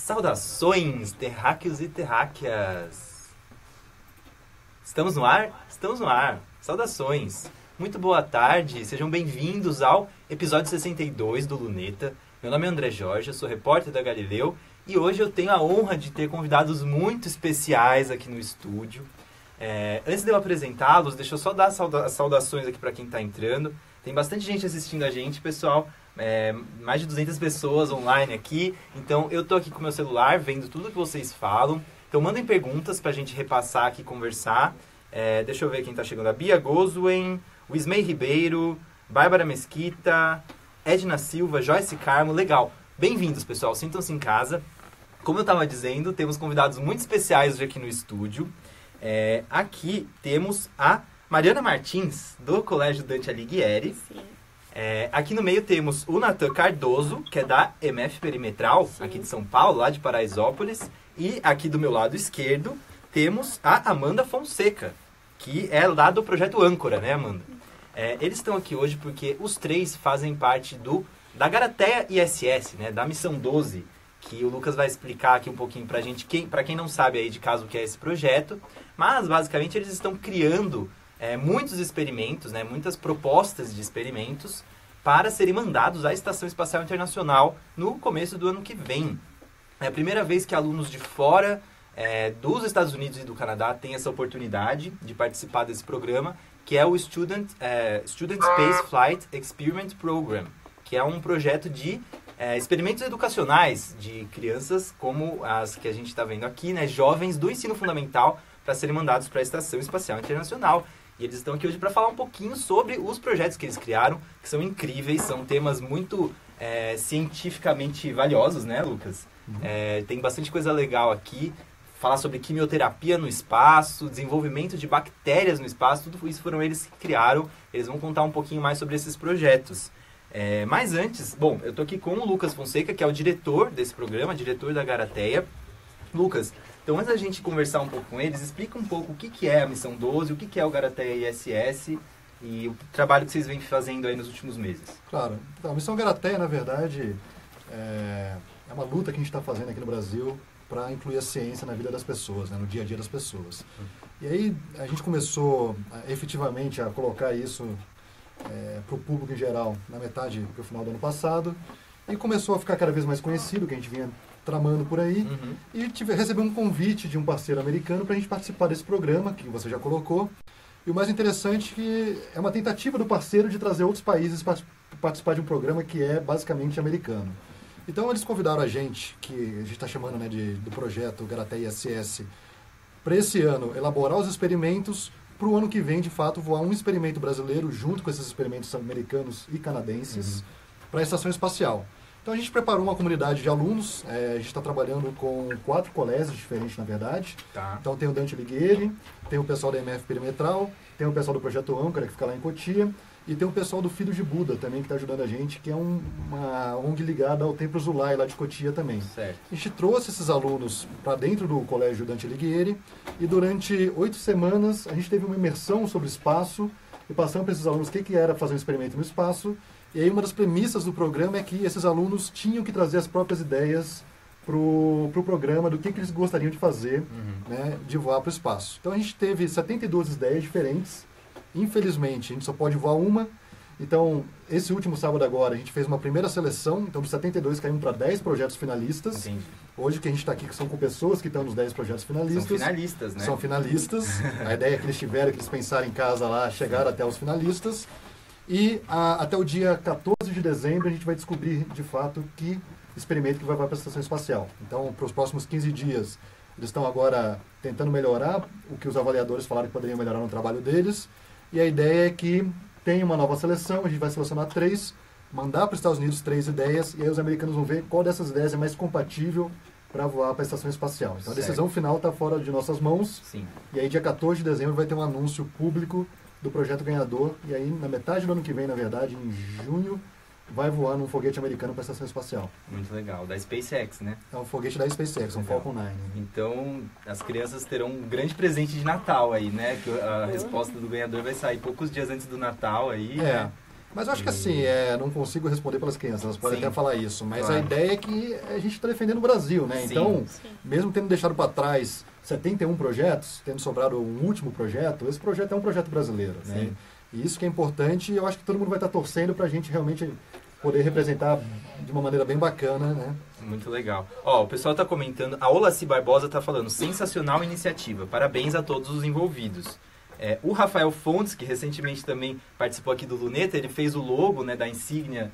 Saudações, terráqueos e terráqueas! Estamos no ar? Estamos no ar. Saudações. Muito boa tarde, sejam bem-vindos ao episódio 62 do Luneta. Meu nome é André Jorge, eu sou repórter da Galileu e hoje eu tenho a honra de ter convidados muito especiais aqui no estúdio. Antes de eu apresentá-los, deixa eu só dar as saudações aqui para quem está entrando. Tem bastante gente assistindo a gente, pessoal. Mais de 200 pessoas online aqui. Então, eu tô aqui com o meu celular, vendo tudo que vocês falam. Então, mandem perguntas pra gente repassar aqui e conversar. Deixa eu ver quem tá chegando. A Bia Goswen, o Ismay Ribeiro, Bárbara Mesquita, Edna Silva, Joyce Carmo. Legal. Bem-vindos, pessoal. Sintam-se em casa. Como eu tava dizendo, temos convidados muito especiais hoje aqui no estúdio. Aqui temos a Mariana Martins, do Colégio Dante Alighieri. Sim. Aqui no meio temos o Natan Cardoso, que é da MF Perimetral, sim, aqui de São Paulo, lá de Paraisópolis. E aqui do meu lado esquerdo temos a Amanda Fonseca, que é lá do Projeto Âncora, né, Amanda? Eles estão aqui hoje porque os três fazem parte da Garateia ISS, né, da Missão 12, que o Lucas vai explicar aqui um pouquinho pra gente, para quem não sabe aí de caso o que é esse projeto. Mas, basicamente, eles estão criando muitos experimentos, né, muitas propostas de experimentos para serem mandados à Estação Espacial Internacional no começo do ano que vem. É a primeira vez que alunos de fora dos Estados Unidos e do Canadá têm essa oportunidade de participar desse programa, que é o Student Space Flight Experiment Program, que é um projeto de experimentos educacionais de crianças como as que a gente está vendo aqui, né, jovens do ensino fundamental, para serem mandados para a Estação Espacial Internacional. E eles estão aqui hoje para falar um pouquinho sobre os projetos que eles criaram, que são incríveis, são temas muito cientificamente valiosos, né, Lucas? Tem bastante coisa legal aqui. Falar sobre quimioterapia no espaço, desenvolvimento de bactérias no espaço, tudo isso foram eles que criaram. Eles vão contar um pouquinho mais sobre esses projetos. Mas antes, bom, eu tô aqui com o Lucas Fonseca, que é o diretor desse programa, diretor da Garateia. Lucas, então antes da gente conversar um pouco com eles, explica um pouco o que é a Missão 12, o que é o Garateia ISS e o trabalho que vocês vêm fazendo aí nos últimos meses. Claro. Então, a Missão Garateia, na verdade, é uma luta que a gente está fazendo aqui no Brasil para incluir a ciência na vida das pessoas, né, no dia a dia das pessoas. E aí a gente começou efetivamente a colocar isso para o público em geral na metade para o final do ano passado e começou a ficar cada vez mais conhecido, que a gente vinha tramando por aí, e recebeu um convite de um parceiro americano para a gente participar desse programa, que você já colocou. E o mais interessante é que é uma tentativa do parceiro de trazer outros países para participar de um programa que é basicamente americano. Então eles convidaram a gente, que a gente está chamando, né, do projeto Garateia ISS, para esse ano elaborar os experimentos, para o ano que vem, de fato, voar um experimento brasileiro junto com esses experimentos americanos e canadenses para a Estação Espacial. Então a gente preparou uma comunidade de alunos, a gente está trabalhando com 4 colégios diferentes, na verdade. Tá. Então tem o Dante Alighieri, tem o pessoal da MF Perimetral, tem o pessoal do Projeto Âncora, que fica lá em Cotia, e tem o pessoal do Filhos de Buda também, que está ajudando a gente, que é uma ONG ligada ao Templo Zulai, lá de Cotia também. Certo. A gente trouxe esses alunos para dentro do Colégio Dante Alighieri, e durante 8 semanas a gente teve uma imersão sobre espaço, e passamos para esses alunos o que era fazer um experimento no espaço. E aí uma das premissas do programa é que esses alunos tinham que trazer as próprias ideias para o programa do que eles gostariam de fazer, né, de voar para o espaço. Então a gente teve 72 ideias diferentes. Infelizmente, a gente só pode voar uma. Então, esse último sábado agora, a gente fez uma primeira seleção. Então, dos 72 caímos para 10 projetos finalistas. Entendi. Hoje que a gente está aqui são com pessoas que estão nos 10 projetos finalistas. São finalistas, né? São finalistas. A ideia é que eles tiveram, que eles pensaram em casa lá, chegaram até os finalistas. E até o dia 14 de dezembro a gente vai descobrir, de fato, que experimento que vai para a Estação Espacial. Então, para os próximos 15 dias, eles estão agora tentando melhorar o que os avaliadores falaram que poderiam melhorar no trabalho deles. E a ideia é que tem uma nova seleção, a gente vai selecionar 3, mandar para os Estados Unidos 3 ideias, e aí os americanos vão ver qual dessas ideias é mais compatível para voar para a Estação Espacial. Então, a decisão final está fora de nossas mãos. Sim. E aí, dia 14 de dezembro, vai ter um anúncio público do projeto ganhador, e aí na metade do ano que vem, na verdade, em junho, vai voar num foguete americano para a Estação Espacial. Muito legal, da SpaceX, né? É um foguete da SpaceX, um Falcon 9. Então, as crianças terão um grande presente de Natal aí, né? Que a resposta do ganhador vai sair poucos dias antes do Natal aí, né? Mas eu acho que assim, não consigo responder pelas crianças, elas podem Sim. até falar isso, mas Claro. a ideia é que a gente está defendendo o Brasil, né? Sim. Então, Sim. mesmo tendo deixado para trás 71 projetos, tendo sobrado um último projeto, esse projeto é um projeto brasileiro, né? Sim. E isso que é importante, e eu acho que todo mundo vai estar torcendo para a gente realmente poder representar de uma maneira bem bacana, né? Muito legal. Ó, o pessoal tá comentando, a Olaci Barbosa tá falando, sensacional iniciativa, parabéns a todos os envolvidos. O Rafael Fontes, que recentemente também participou aqui do Luneta, ele fez o logo, né, da insígnia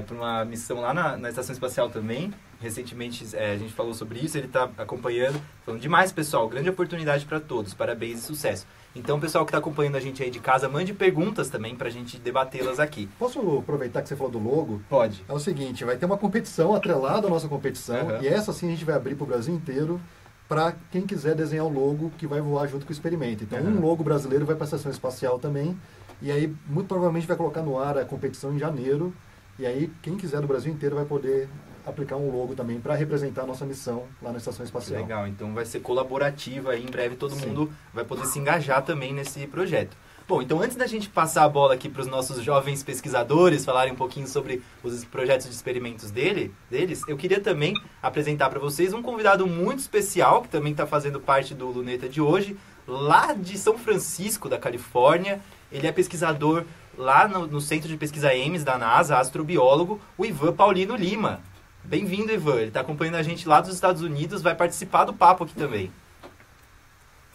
para uma missão lá na Estação Espacial também. Recentemente a gente falou sobre isso, ele está acompanhando, falando demais, pessoal, grande oportunidade para todos, parabéns e sucesso. Então, o pessoal que está acompanhando a gente aí de casa, mande perguntas também para a gente debatê-las aqui. Posso aproveitar que você falou do logo? Pode. É o seguinte, vai ter uma competição atrelada à nossa competição, Uhum. e essa sim a gente vai abrir para o Brasil inteiro, para quem quiser desenhar o logo que vai voar junto com o experimento. Então, Uhum. um logo brasileiro vai para a Estação Espacial também, e aí muito provavelmente vai colocar no ar a competição em janeiro, e aí quem quiser do Brasil inteiro vai poder aplicar um logo também para representar a nossa missão lá na Estação Espacial. Legal, então vai ser colaborativa aí, em breve todo Sim. mundo vai poder se engajar também nesse projeto. Bom, então antes da gente passar a bola aqui para os nossos jovens pesquisadores falarem um pouquinho sobre os projetos de experimentos deles, eu queria também apresentar para vocês um convidado muito especial, que também está fazendo parte do Luneta de hoje, lá de São Francisco, da Califórnia. Ele é pesquisador lá no Centro de Pesquisa Ames da NASA, astrobiólogo, o Ivan Paulino Lima. Bem-vindo, Ivan. Ele está acompanhando a gente lá dos Estados Unidos, vai participar do papo aqui também.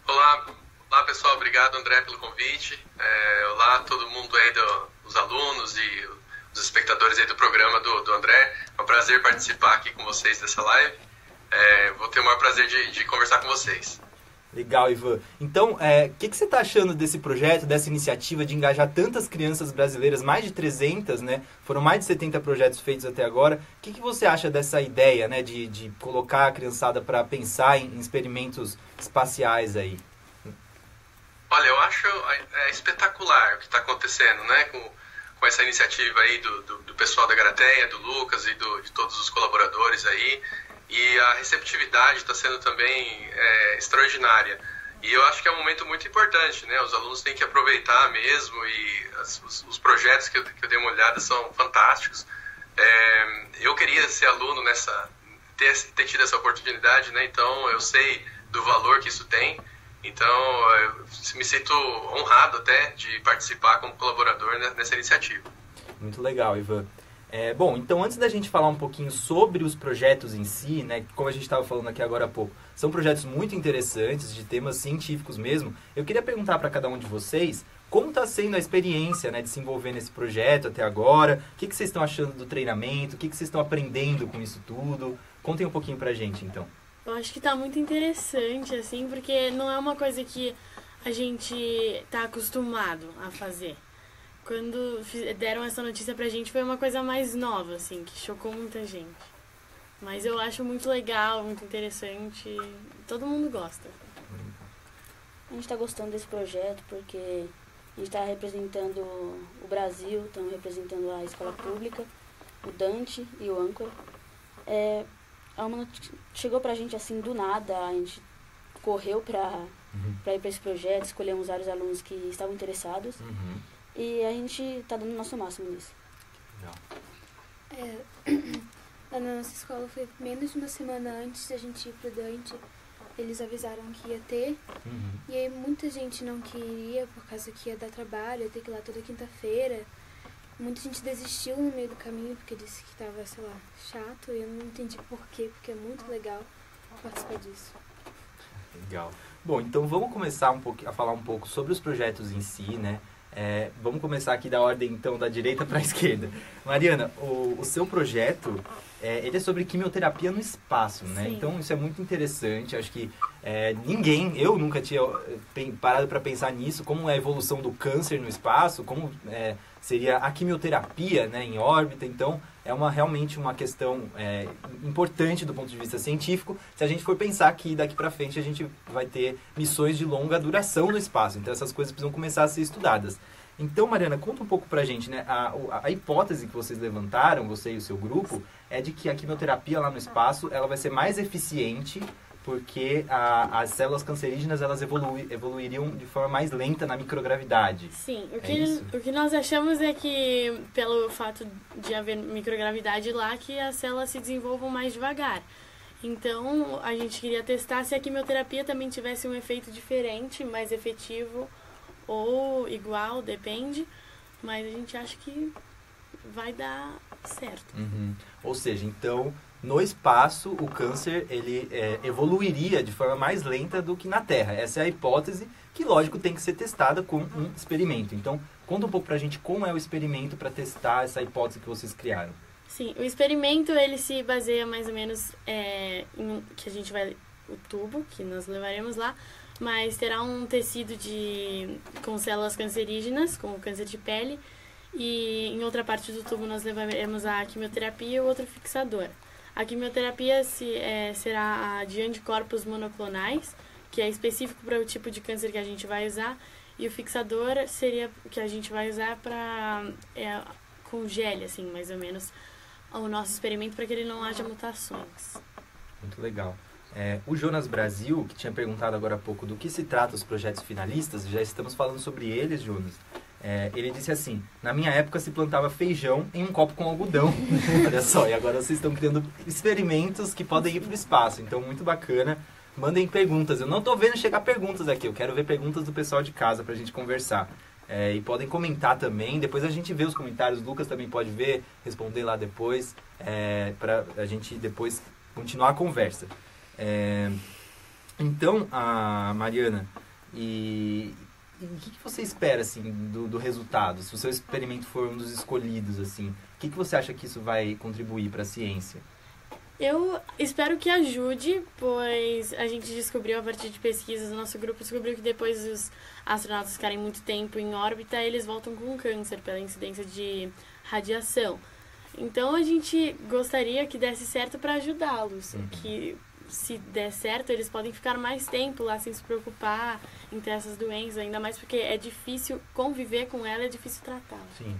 Olá pessoal, obrigado André pelo convite. Olá todo mundo aí, os alunos e os espectadores aí do programa do André. É um prazer participar aqui com vocês dessa live. Vou ter o maior prazer de conversar com vocês. Legal, Ivan. Então, o que você está achando desse projeto, dessa iniciativa de engajar tantas crianças brasileiras, mais de 300, né? Foram mais de 70 projetos feitos até agora. O que você acha dessa ideia, né, de colocar a criançada para pensar em experimentos espaciais aí? Olha, eu acho espetacular o que está acontecendo, né? Com essa iniciativa aí do pessoal da Garateia, do Lucas e de todos os colaboradores aí. E a receptividade está sendo também extraordinária. E eu acho que é um momento muito importante, né? Os alunos têm que aproveitar mesmo, e os projetos que eu dei uma olhada são fantásticos. Eu queria ser aluno ter tido essa oportunidade, né? Então eu sei do valor que isso tem. Então eu me sinto honrado até de participar como colaborador nessa iniciativa. Muito legal, Ivan. Bom, então antes da gente falar um pouquinho sobre os projetos em si, né, como a gente estava falando aqui agora há pouco, são projetos muito interessantes, de temas científicos mesmo. Eu queria perguntar para cada um de vocês como está sendo a experiência, né, de se envolver nesse projeto até agora, o que vocês estão achando do treinamento, o que vocês estão aprendendo com isso tudo. Contem um pouquinho para a gente, então. Eu acho que tá muito interessante, assim, porque não é uma coisa que a gente tá acostumado a fazer. Quando deram essa notícia pra gente foi uma coisa mais nova, assim, que chocou muita gente. Mas eu acho muito legal, muito interessante. Todo mundo gosta. A gente está gostando desse projeto porque a gente está representando o Brasil, estamos representando a escola pública, o Dante e o Âncora. Chegou pra gente assim do nada, a gente correu para ir para esse projeto, escolhemos vários alunos que estavam interessados. E a gente está dando o nosso máximo nisso. Lá na nossa escola foi menos de uma semana antes da gente ir pro Dante. Eles avisaram que ia ter. E aí muita gente não queria por causa que ia dar trabalho, ia ter que ir lá toda quinta-feira. Muita gente desistiu no meio do caminho porque disse que estava, sei lá, chato. E eu não entendi por quê, porque é muito legal participar disso. Legal. Bom, então vamos começar a falar um pouco sobre os projetos em si, né? Vamos começar aqui da ordem, então, da direita para a esquerda. Mariana, o seu projeto, ele é sobre quimioterapia no espaço, né? Sim. Então, isso é muito interessante. Acho que eu nunca tinha parado para pensar nisso, como é a evolução do câncer no espaço, como seria a quimioterapia, né, em órbita. Então, é realmente uma questão importante do ponto de vista científico, se a gente for pensar que daqui para frente a gente vai ter missões de longa duração no espaço. Então, essas coisas precisam começar a ser estudadas. Então, Mariana, conta um pouco pra gente, né? A hipótese que vocês levantaram, você e o seu grupo, é de que a quimioterapia lá no espaço ela vai ser mais eficiente porque as células cancerígenas elas evoluiriam de forma mais lenta na microgravidade. Sim, isso? o que nós achamos é que, pelo fato de haver microgravidade lá, que as células se desenvolvam mais devagar. Então, a gente queria testar se a quimioterapia também tivesse um efeito diferente, mais efetivo ou igual, depende. Mas a gente acha que vai dar certo. Ou seja, então, no espaço, o câncer ele evoluiria de forma mais lenta do que na Terra. Essa é a hipótese que, lógico, tem que ser testada com um experimento. Então, conta um pouco pra gente como é o experimento para testar essa hipótese que vocês criaram. Sim, o experimento ele se baseia mais ou menos que a gente vai o tubo que nós levaremos lá, mas terá um tecido com células cancerígenas, como câncer de pele, e em outra parte do tubo nós levaremos a quimioterapia e o outro fixador. A quimioterapia será a de anticorpos monoclonais, que é específico para o tipo de câncer que a gente vai usar, e o fixador seria o que a gente vai usar para congele, assim, mais ou menos, o nosso experimento para que ele não haja mutações. Muito legal. O Jonas Brasil, que tinha perguntado agora há pouco do que se trata os projetos finalistas, já estamos falando sobre eles, Jonas. Ele disse assim, na minha época se plantava feijão em um copo com algodão. Olha só, e agora vocês estão criando experimentos que podem ir para o espaço, então muito bacana. Mandem perguntas, eu não estou vendo chegar perguntas aqui, eu quero ver perguntas do pessoal de casa para a gente conversar. E podem comentar também, depois a gente vê os comentários, o Lucas também pode ver, responder lá depois, para a gente depois continuar a conversa. Então, Mariana, e o que você espera assim, do resultado? Se o seu experimento for um dos escolhidos, assim, o que você acha que isso vai contribuir para a ciência? Eu espero que ajude, pois a gente descobriu a partir de pesquisas, o nosso grupo descobriu que depois os astronautas ficarem muito tempo em órbita, eles voltam com câncer pela incidência de radiação. Então a gente gostaria que desse certo para ajudá-los, que se der certo eles podem ficar mais tempo lá sem se preocupar em ter essas doenças, ainda mais porque é difícil conviver com ela, é difícil tratá-la. Sim,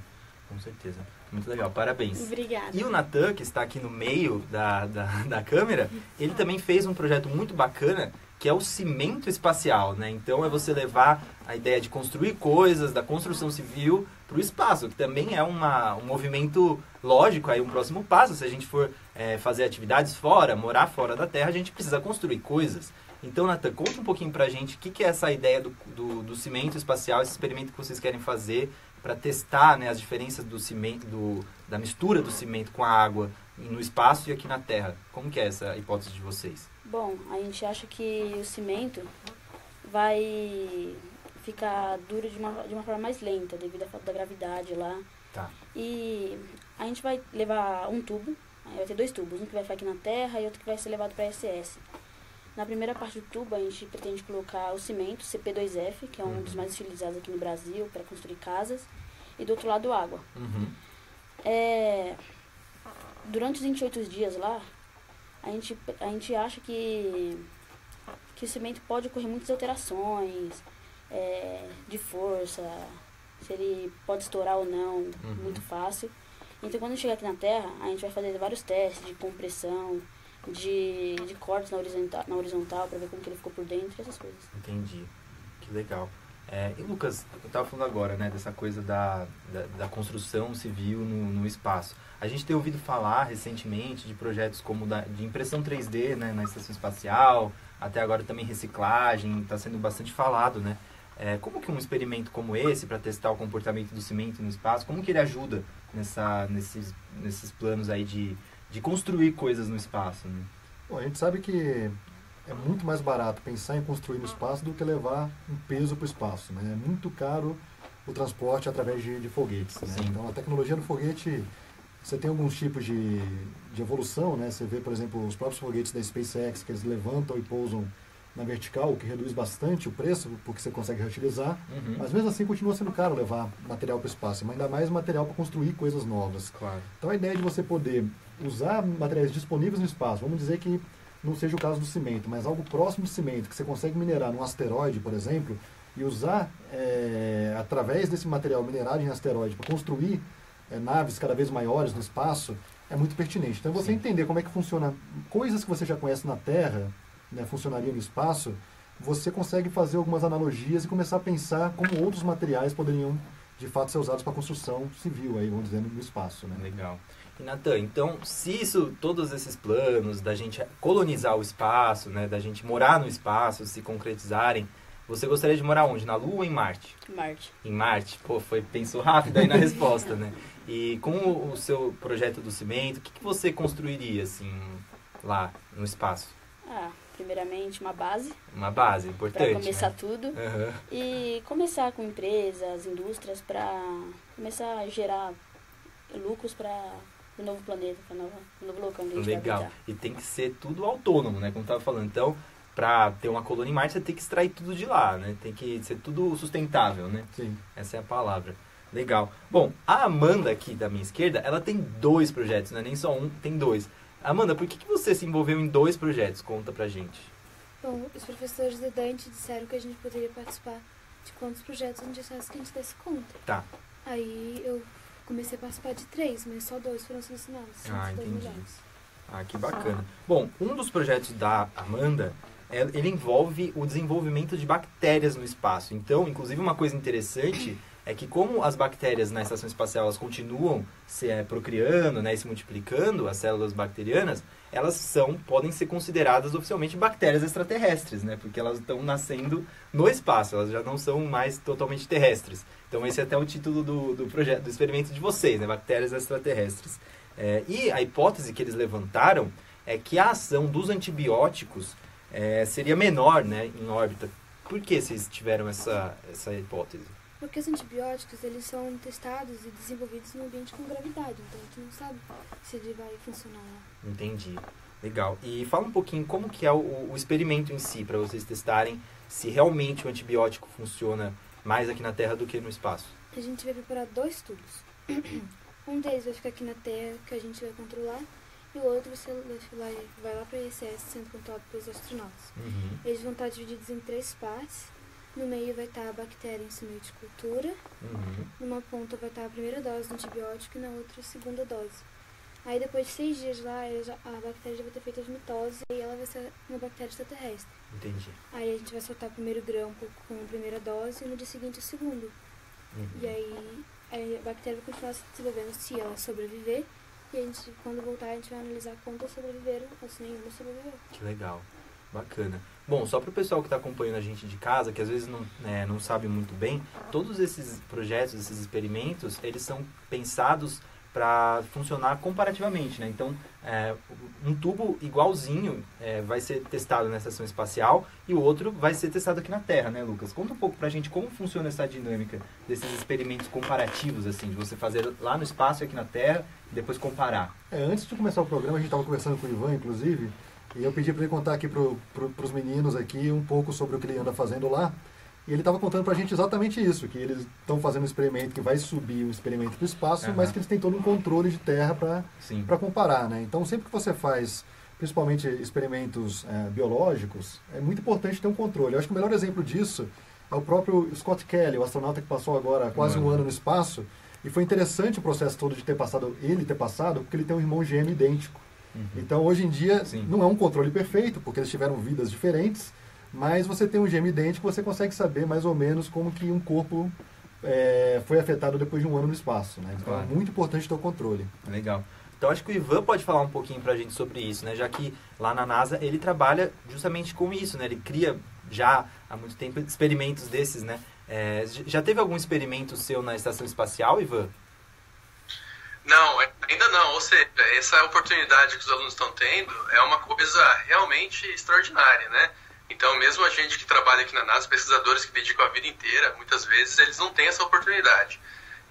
com certeza. Muito legal, parabéns. Obrigada. E o Natan, que está aqui no meio da câmera, ele também fez um projeto muito bacana, que é o cimento espacial, né? Então é você levar a ideia de construir coisas, da construção civil, para o espaço, que também é um movimento lógico, aí um próximo passo. Se a gente for fazer atividades fora, morar fora da Terra, a gente precisa construir coisas. Então, Natan, conta um pouquinho pra gente o que é essa ideia do cimento espacial, esse experimento que vocês querem fazer para testar, né, as diferenças do cimento, da mistura do cimento com a água no espaço e aqui na Terra. Como que é essa hipótese de vocês? Bom, a gente acha que o cimento vai ficar duro de uma forma mais lenta, devido à falta da gravidade lá. Tá. E a gente vai levar um tubo, vai ter 2 tubos, um que vai ficar aqui na Terra e outro que vai ser levado para a ISS. Na primeira parte do tubo, a gente pretende colocar o cimento, CP2F, que é um dos mais utilizados aqui no Brasil para construir casas, e do outro lado, água. Durante os 28 dias lá, a gente acha que o cimento pode ocorrer muitas alterações de força, se ele pode estourar ou não, muito fácil. Então, quando chegar aqui na Terra, a gente vai fazer vários testes de compressão, de cortes na horizontal para ver como que ele ficou por dentro, essas coisas. Entendi. Que legal. E Lucas, eu estava falando agora, né, dessa coisa da construção civil no espaço. A gente tem ouvido falar recentemente de projetos como de impressão 3D, né, na estação espacial, até agora também reciclagem, está sendo bastante falado, né? Como que um experimento como esse, para testar o comportamento do cimento no espaço, como que ele ajuda nesses planos aí de construir coisas no espaço, né? Bom, a gente sabe que é muito mais barato pensar em construir no espaço do que levar um peso para o espaço, né? É muito caro o transporte através de foguetes, né? Então, a tecnologia do foguete, você tem alguns tipos de evolução, né? Você vê, por exemplo, os próprios foguetes da SpaceX, que eles levantam e pousam na vertical, o que reduz bastante o preço, porque você consegue reutilizar, mas mesmo assim continua sendo caro levar material para o espaço, mas ainda mais material para construir coisas novas. Claro. Então, a ideia de você poder usar materiais disponíveis no espaço, vamos dizer que não seja o caso do cimento, mas algo próximo do cimento, que você consegue minerar num asteroide, por exemplo, e usar, através desse material minerado em asteroide, para construir naves cada vez maiores no espaço, é muito pertinente. Então, você entender como é que funciona coisas que você já conhece na Terra, né, funcionaria no espaço, você consegue fazer algumas analogias e começar a pensar como outros materiais poderiam, de fato, ser usados para construção civil, aí, vamos dizer, no espaço. Né? Legal. E, Natan, então, se todos esses planos da gente colonizar o espaço, né, da gente morar no espaço, se concretizarem, você gostaria de morar onde? Na Lua ou em Marte? Marte. Em Marte? Pô, pensou rápido aí na resposta, né? E com o seu projeto do cimento, o que você construiria, assim, lá no espaço? Primeiramente, uma base. Uma base, importante. Para começar, né? Tudo. Uhum. E começar com empresas, indústrias, para começar a gerar lucros para o novo planeta, para o novo local onde a gente vai habitar. E tem que ser tudo autônomo, né? Como eu estava falando. Então, para ter uma colônia em Marte, você tem que extrair tudo de lá, né? Tem que ser tudo sustentável, né? Sim. Essa é a palavra. Legal. Bom, a Amanda aqui da minha esquerda, ela tem 2 projetos, não é nem só um, tem 2. Amanda, por que você se envolveu em 2 projetos? Conta pra gente. Bom, os professores da Dante disseram que a gente poderia participar de quantos projetos a gente achasse que a gente desse conta. Tá. Aí eu comecei a participar de 3, mas só 2 foram selecionados. Entendi. Que bacana. Bom, um dos projetos da Amanda, ele envolve o desenvolvimento de bactérias no espaço. Então, inclusive, uma coisa interessante é que como as bactérias na estação espacial elas continuam se procriando, né, e se multiplicando, as células bacterianas, elas podem ser consideradas oficialmente bactérias extraterrestres, né, porque elas estão nascendo no espaço, elas já não são mais totalmente terrestres. Então esse é até o título do projeto, do experimento de vocês, né, bactérias extraterrestres. E a hipótese que eles levantaram é que a ação dos antibióticos seria menor, né, em órbita. Por que vocês tiveram essa hipótese? Porque os antibióticos, eles são testados e desenvolvidos no ambiente com gravidade, então a gente não sabe se ele vai funcionar lá. Entendi. Legal. E fala um pouquinho como que é o experimento em si, para vocês testarem se realmente o antibiótico funciona mais aqui na Terra do que no espaço. A gente vai preparar 2 tubos. Um deles vai ficar aqui na Terra, que a gente vai controlar, e o outro vai lá para a ISS, sendo controlado pelos astronautas. Uhum. Eles vão estar divididos em 3 partes. No meio vai estar a bactéria em seu meio de cultura. Uhum. Numa ponta vai estar a primeira dose do antibiótico e na outra a segunda dose. Aí depois de 6 dias lá, a bactéria já vai ter feito as mitoses e aí ela vai ser uma bactéria extraterrestre. Entendi. Aí a gente vai soltar o primeiro grão com a primeira dose e no dia seguinte o segundo. Uhum. E aí a bactéria vai continuar se desenvolvendo se ela sobreviver. E a gente, quando voltar, a gente vai analisar quantas sobreviveram ou se nenhuma sobreviveu. Que legal. Bacana. Bom, só para o pessoal que está acompanhando a gente de casa, que às vezes não sabe muito bem, todos esses projetos, esses experimentos, eles são pensados para funcionar comparativamente, né? Então, um tubo igualzinho vai ser testado na estação espacial e o outro vai ser testado aqui na Terra, né, Lucas? Conta um pouco para a gente como funciona essa dinâmica desses experimentos comparativos, assim, de você fazer lá no espaço e aqui na Terra e depois comparar. Antes de começar o programa, a gente estava conversando com o Ivan, inclusive, e eu pedi para ele contar aqui para os meninos aqui um pouco sobre o que ele anda fazendo lá. E ele estava contando para a gente exatamente isso, que eles estão fazendo um experimento que vai subir o experimento para o espaço, mas que eles têm todo um controle de terra para comparar, né? Então, sempre que você faz, principalmente experimentos biológicos, é muito importante ter um controle. Eu acho que o melhor exemplo disso é o próprio Scott Kelly, o astronauta que passou agora quase um ano no espaço. E foi interessante o processo todo de ter passado, porque ele tem um irmão gêmeo idêntico. Uhum. Então, hoje em dia, não é um controle perfeito, porque eles tiveram vidas diferentes, mas você tem um gêmeo idêntico, você consegue saber mais ou menos como que um corpo foi afetado depois de um ano no espaço, né? Então, é muito importante ter o controle. Legal. Então, acho que o Ivan pode falar um pouquinho pra gente sobre isso, né? Já que lá na NASA ele trabalha justamente com isso, né? Ele cria já há muito tempo experimentos desses, né? Já teve algum experimento seu na estação espacial, Ivan? Não, ainda não. Ou seja, essa oportunidade que os alunos estão tendo é uma coisa realmente extraordinária, né? Então, mesmo a gente que trabalha aqui na NASA, pesquisadores que dedicam a vida inteira, muitas vezes eles não têm essa oportunidade.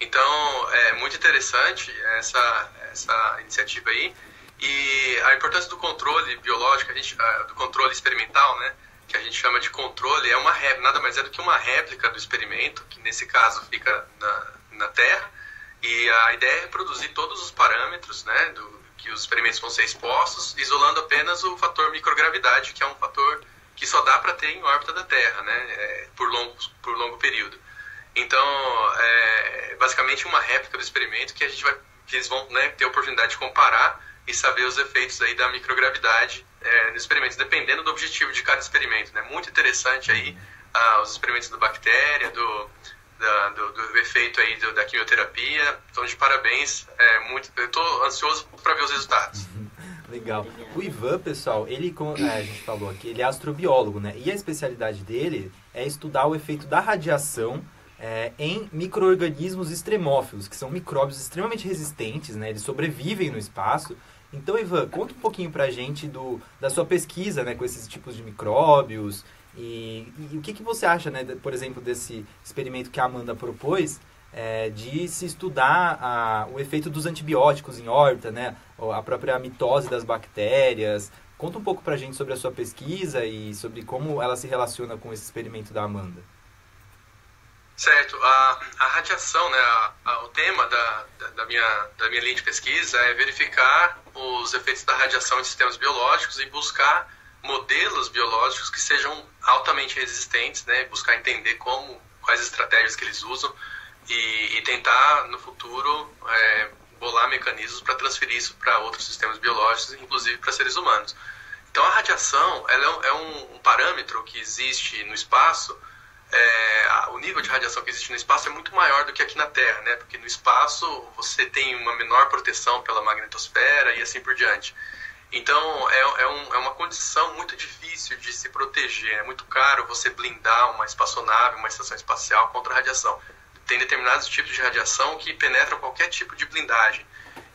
Então, é muito interessante essa iniciativa aí. E a importância do controle biológico, do controle experimental, né? Que a gente chama de controle, nada mais é do que uma réplica do experimento, que nesse caso fica na Terra. E a ideia é reproduzir todos os parâmetros, né, que os experimentos vão ser expostos, isolando apenas o fator microgravidade, que é um fator que só dá para ter em órbita da Terra, né, por longo período. Então, basicamente uma réplica do experimento que eles vão, né, ter a oportunidade de comparar e saber os efeitos aí da microgravidade nos experimentos, dependendo do objetivo de cada experimento, né? Muito interessante aí os experimentos da bactéria, do efeito aí da quimioterapia. Então, de parabéns. Eu estou ansioso para ver os resultados. Legal. O Ivan, pessoal, ele, como a gente falou aqui, ele é astrobiólogo, né? E a especialidade dele é estudar o efeito da radiação em micro-organismos extremófilos, que são micróbios extremamente resistentes, né? Eles sobrevivem no espaço. Então, Ivan, conta um pouquinho pra gente da sua pesquisa, né, com esses tipos de micróbios e o que você acha, né, por exemplo, desse experimento que a Amanda propôs, de se estudar o efeito dos antibióticos em órbita, né, a própria mitose das bactérias. Conta um pouco pra gente sobre a sua pesquisa e sobre como ela se relaciona com esse experimento da Amanda. Certo. A radiação, né, o tema da minha linha de pesquisa é verificar os efeitos da radiação em sistemas biológicos e buscar modelos biológicos que sejam altamente resistentes, né, buscar entender quais estratégias que eles usam e tentar, no futuro, bolar mecanismos para transferir isso para outros sistemas biológicos, inclusive para seres humanos. Então, a radiação ela é um parâmetro que existe no espaço. O nível de radiação que existe no espaço é muito maior do que aqui na Terra, né? Porque no espaço você tem uma menor proteção pela magnetosfera e assim por diante. Então, é uma condição muito difícil de se proteger. É muito caro você blindar uma espaçonave, uma estação espacial contra a radiação. Tem determinados tipos de radiação que penetram qualquer tipo de blindagem.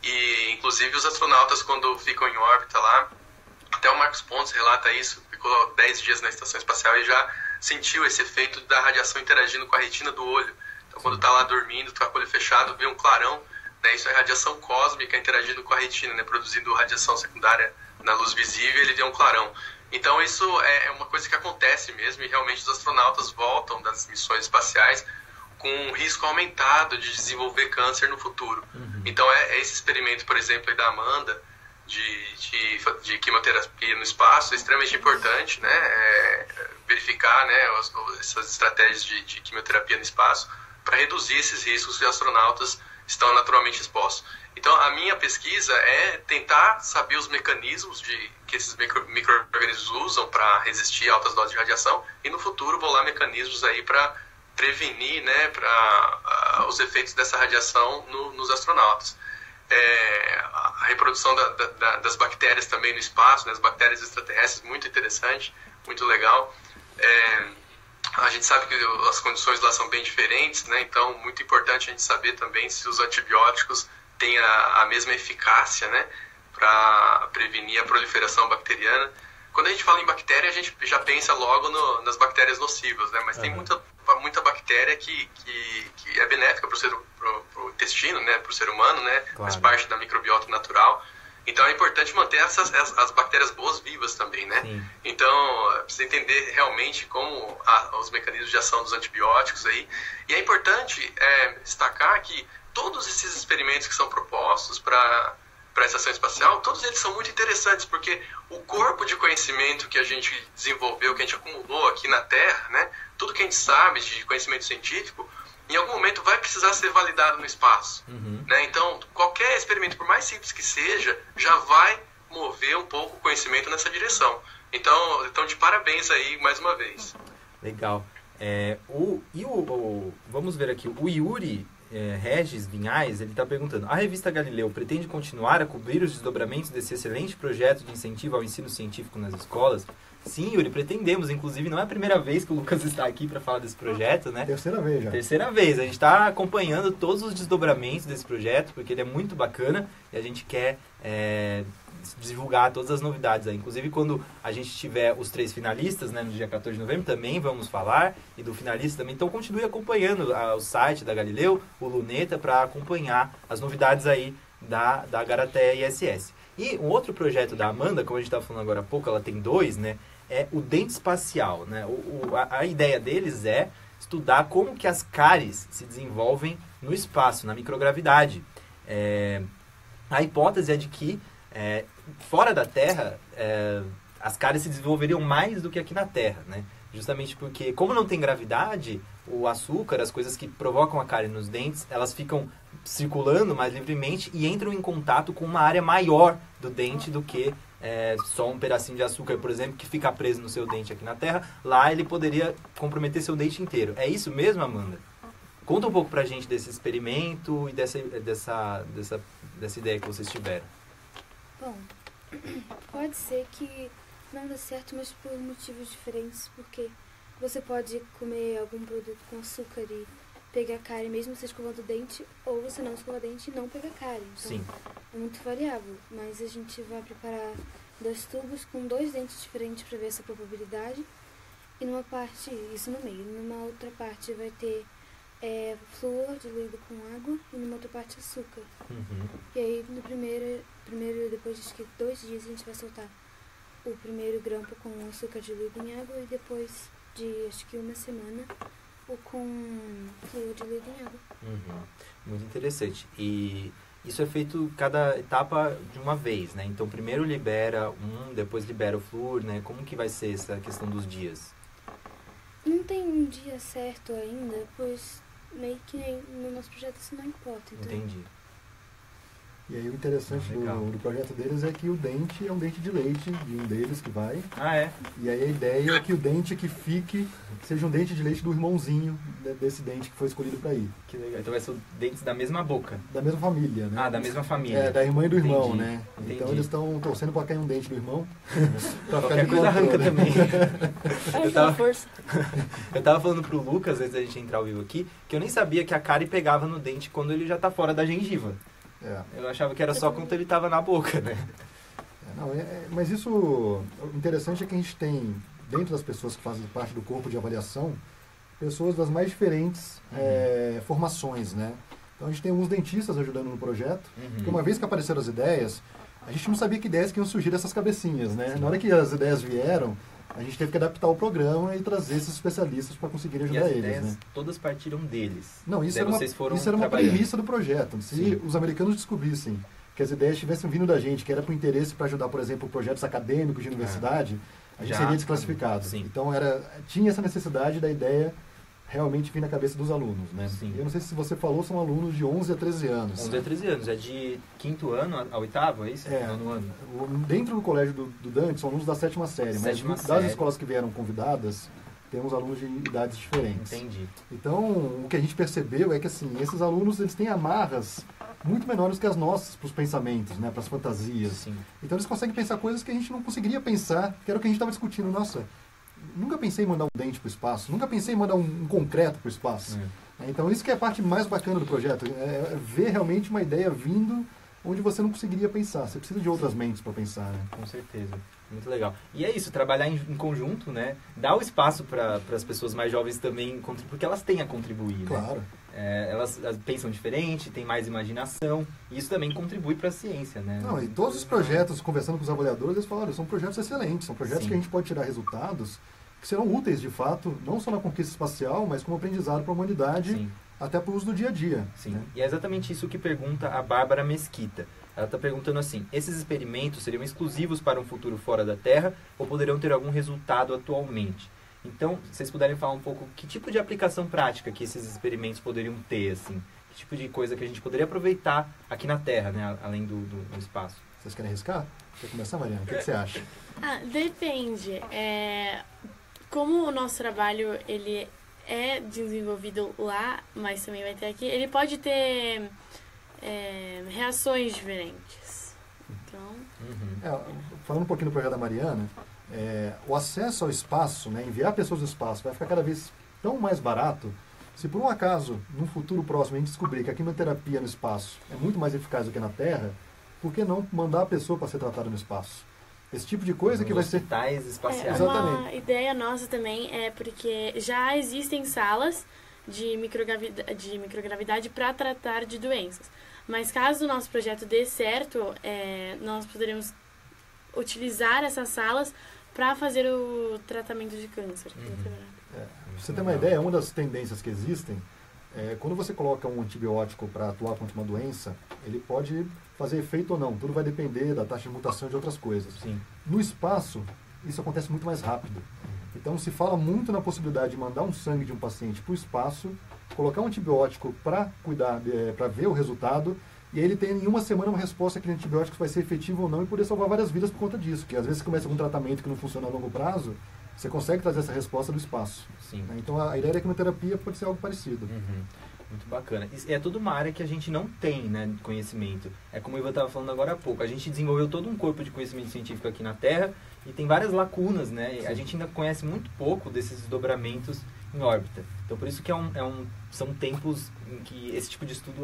E, inclusive, os astronautas, quando ficam em órbita lá, até o Marcos Pontes relata isso, ficou 10 dias na estação espacial e já sentiu esse efeito da radiação interagindo com a retina do olho. Então, quando está lá dormindo, está com o olho fechado, vê um clarão, né? Isso é radiação cósmica interagindo com a retina, né? Produzindo radiação secundária na luz visível, ele vê um clarão. Então, isso é uma coisa que acontece mesmo, e realmente os astronautas voltam das missões espaciais com um risco aumentado de desenvolver câncer no futuro. Então, esse experimento, por exemplo, aí da Amanda, de quimioterapia no espaço, é extremamente importante, né? Verificar, né, essas estratégias de quimioterapia no espaço para reduzir esses riscos que os astronautas estão naturalmente expostos. Então, a minha pesquisa é tentar saber os mecanismos que esses micro-organismos usam para resistir a altas doses de radiação e, no futuro, bolar mecanismos aí para prevenir, né, os efeitos dessa radiação nos astronautas. A reprodução das bactérias também no espaço, né, as bactérias extraterrestres, muito interessante, muito legal. A gente sabe que as condições lá são bem diferentes, né, então muito importante a gente saber também se os antibióticos têm a mesma eficácia, né, para prevenir a proliferação bacteriana. Quando a gente fala em bactéria, a gente já pensa logo nas bactérias nocivas, né, mas tem muita bactéria que é benéfica para o intestino, né, para o ser humano, né, faz parte da microbiota natural. Então é importante manter as bactérias boas vivas também, né? Sim. Então precisa entender realmente como os mecanismos de ação dos antibióticos aí. E é importante destacar que todos esses experimentos que são propostos para a estação espacial, todos eles são muito interessantes, porque o corpo de conhecimento que a gente desenvolveu, que a gente acumulou aqui na Terra, né, tudo que a gente sabe de conhecimento científico, em algum momento vai precisar ser validado no espaço. Né? Então, qualquer experimento, por mais simples que seja, já vai mover um pouco o conhecimento nessa direção. Então de parabéns aí mais uma vez. Legal. Vamos ver aqui, o Yuri Regis Vinhais, ele está perguntando: a revista Galileu pretende continuar a cobrir os desdobramentos desse excelente projeto de incentivo ao ensino científico nas escolas? Sim, Yuri, pretendemos. Inclusive, não é a primeira vez que o Lucas está aqui para falar desse projeto, né? Terceira vez já. Terceira vez. A gente está acompanhando todos os desdobramentos desse projeto, porque ele é muito bacana e a gente quer divulgar todas as novidades aí. Inclusive, quando a gente tiver os 3 finalistas, né, no dia 14 de novembro, também vamos falar, e do finalista também. Então, continue acompanhando o site da Galileu, o Luneta, para acompanhar as novidades aí da Garateia ISS. E um outro projeto da Amanda, como a gente estava falando agora há pouco, ela tem 2, né? É o dente espacial, né? A ideia deles é estudar como que as cáries se desenvolvem no espaço, na microgravidade. A hipótese é de que fora da Terra as cáries se desenvolveriam mais do que aqui na Terra, né? Justamente porque, como não tem gravidade, o açúcar, as coisas que provocam a cárie nos dentes, elas ficam circulando mais livremente e entram em contato com uma área maior do dente do que só um pedacinho de açúcar, por exemplo, que fica preso no seu dente aqui na Terra, lá ele poderia comprometer seu dente inteiro. É isso mesmo, Amanda? Conta um pouco pra gente desse experimento e dessa ideia que vocês tiveram. Bom, pode ser que não dê certo, mas por motivos diferentes, porque você pode comer algum produto com açúcar e pegar cárie mesmo você escovando o dente, ou você não escova o dente e não pegar cárie. Então, Sim. é muito variável, mas a gente vai preparar 2 tubos com 2 dentes diferentes para ver essa probabilidade. E numa parte, isso no meio, numa outra parte vai ter flúor diluído com água e numa outra parte açúcar. Uhum. E aí no primeiro depois de acho que 2 dias a gente vai soltar o primeiro grampo com açúcar diluído em água e depois de acho que 1 semana o com flúor diluído em água. Uhum. Muito interessante. E isso é feito cada etapa de uma vez, né? Então primeiro libera depois libera o flúor, né? Como que vai ser essa questão dos dias? Não tem um dia certo ainda, pois meio que no nosso projeto isso não importa. Então, Entendi. E aí o interessante Legal. do projeto deles é que o dente é um dente de leite de um deles que vai. Ah, é? E aí a ideia é que o dente que fique seja um dente de leite do irmãozinho desse dente que foi escolhido para ir. Que legal. Então vai ser dentes da mesma boca. Da mesma família, né? Ah, da mesma família. É, da irmã e do irmão, Entendi, né? entendi. Então eles estão torcendo para cair um dente do irmão. Pra Qualquer de coisa arranca controle. também. Ai, tava- aquela força. Eu tava falando pro Lucas, antes da gente entrar ao vivo aqui, que eu nem sabia que a cárie pegava no dente quando ele já tá fora da gengiva. É. Eu achava que era só quando ele tava na boca, né? Mas isso, o interessante é que a gente tem, dentro das pessoas que fazem parte do corpo de avaliação, pessoas das mais diferentes formações, né? Então a gente tem alguns dentistas ajudando no projeto, porque uma vez que apareceram as ideias, a gente não sabia que ideias que iam surgir dessas cabecinhas, né? Na hora que as ideias vieram, a gente teve que adaptar o programa e trazer esses especialistas para conseguirem E ajudar as eles, ideias né? todas partiram deles. Não, isso Daí era vocês foram uma trabalhando. premissa do projeto. Se Sim. os americanos descobrissem que as ideias tivessem vindo da gente, que era por interesse para ajudar, por exemplo, projetos acadêmicos de universidade, a gente Já. seria desclassificado. Sim. Então tinha essa necessidade da ideia realmente vir na cabeça dos alunos, né? Sim. Eu não sei se você falou, são alunos de 11 a 13 anos. 11 a 13 anos, é de 5º ano a 8º, é isso? É. Nono ano. Dentro do colégio do Dante, são alunos da 7ª série, Sétima mas das série. escolas que vieram convidadas, temos alunos de idades diferentes. Entendi. Então, o que a gente percebeu é que, assim, esses alunos, eles têm amarras muito menores que as nossas para os pensamentos, né, para as fantasias. Sim. Então, eles conseguem pensar coisas que a gente não conseguiria pensar, que era o que a gente estava discutindo. Nossa, nunca pensei em mandar um dente para o espaço, nunca pensei em mandar um concreto para o espaço. Então, isso que é a parte mais bacana do projeto, é ver realmente uma ideia vindo onde você não conseguiria pensar. Você precisa de outras mentes para pensar, né? Com certeza. Muito legal. E é isso, trabalhar em conjunto, né? Dar o espaço para as pessoas mais jovens também, porque elas têm a contribuir, né? Claro. Elas pensam diferente, têm mais imaginação, e isso também contribui para a ciência, né? Não, e todos os projetos, conversando com os avaliadores, eles falaram, são projetos excelentes, são projetos Sim. que a gente pode tirar resultados que serão úteis, de fato, não só na conquista espacial, mas como aprendizado para a humanidade, Sim. até para o uso do dia a dia. Sim, Né? e é exatamente isso que pergunta a Bárbara Mesquita. Ela está perguntando assim, esses experimentos seriam exclusivos para um futuro fora da Terra ou poderão ter algum resultado atualmente? Então, se vocês puderem falar um pouco que tipo de aplicação prática que esses experimentos poderiam ter, assim? Que tipo de coisa que a gente poderia aproveitar aqui na Terra, né? Além do espaço. Vocês querem arriscar? Quer começar, Mariana? O que você acha? Depende. Como o nosso trabalho ele é desenvolvido lá, mas também vai ter aqui, ele pode ter reações diferentes. Então, Falando um pouquinho do projeto da Mariana, o acesso ao espaço, né, enviar pessoas ao espaço, vai ficar cada vez tão mais barato. Se por um acaso, num futuro próximo, a gente descobrir que a quimioterapia no espaço é muito mais eficaz do que na Terra, por que não mandar a pessoa para ser tratada no espaço? Esse tipo de coisa que vai ser... Hospitais espaciais. Exatamente. uma ideia nossa também é porque já existem salas de microgravidade para tratar de doenças. Mas caso o nosso projeto dê certo, nós poderemos utilizar essas salas para fazer o tratamento de câncer. Pra você ter uma ideia, uma das tendências que existem quando você coloca um antibiótico para atuar contra uma doença, ele pode fazer efeito ou não. Tudo vai depender da taxa de mutação e de outras coisas. Sim. No espaço, isso acontece muito mais rápido. Então, se fala muito na possibilidade de mandar um sangue de um paciente para o espaço, colocar um antibiótico para cuidar, para ver o resultado, E aí ele tem em uma semana uma resposta que o antibiótico vai ser efetivo ou não e poder salvar várias vidas por conta disso. Que às vezes você começa com um tratamento que não funciona a longo prazo, você consegue trazer essa resposta do espaço. Sim. Né? Então a ideia da quimioterapia pode ser algo parecido. Uhum. Muito bacana. É toda uma área que a gente não tem, né, de conhecimento. É como o Ivan estava falando agora há pouco. A gente desenvolveu todo um corpo de conhecimento científico aqui na Terra e tem várias lacunas, né? Sim. A gente ainda conhece muito pouco desses desdobramentos em órbita. Então, por isso que são tempos em que esse tipo de estudo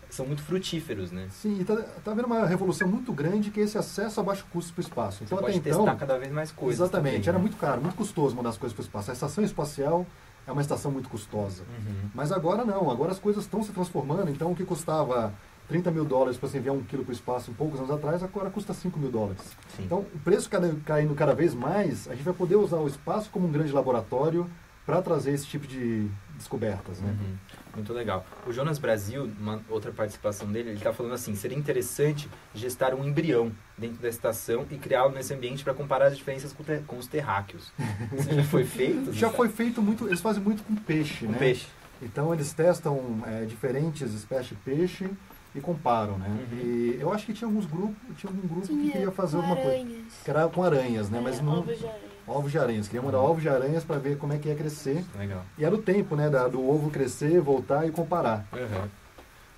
são muito frutíferos, né? Sim, e tá havendo uma revolução muito grande que é esse acesso a baixo custo para o espaço. Então, você pode testar cada vez mais coisas. Exatamente. Também, era né? muito caro, muito custoso mandar as coisas para o espaço. A estação espacial é uma estação muito custosa. Uhum. Mas agora não, agora as coisas estão se transformando. Então, o que custava $30 mil para você enviar 1 quilo para o espaço poucos anos atrás, agora custa $5 mil. Sim. Então, o preço caindo cada vez mais, a gente vai poder usar o espaço como um grande laboratório para trazer esse tipo de descobertas, né? Uhum. Muito legal. O Jonas Brasil, uma outra participação dele, ele está falando assim, seria interessante gestar um embrião dentro da estação e criá-lo nesse ambiente para comparar as diferenças com os terráqueos. Isso já foi feito? Já foi feito muito, eles fazem muito com peixe, com né? Peixe. Então eles testam diferentes espécies de peixe e comparam, né? Uhum. E eu acho que tinha algum grupo que queria fazer alguma aranhas. coisa. Que era com aranhas, né? Mas não... Ovos de aranha. Ovos de aranhas. Queria mandar ovos de aranhas para ver como é que ia crescer. Legal. E era o tempo, né? Do ovo crescer, voltar e comparar. Uhum.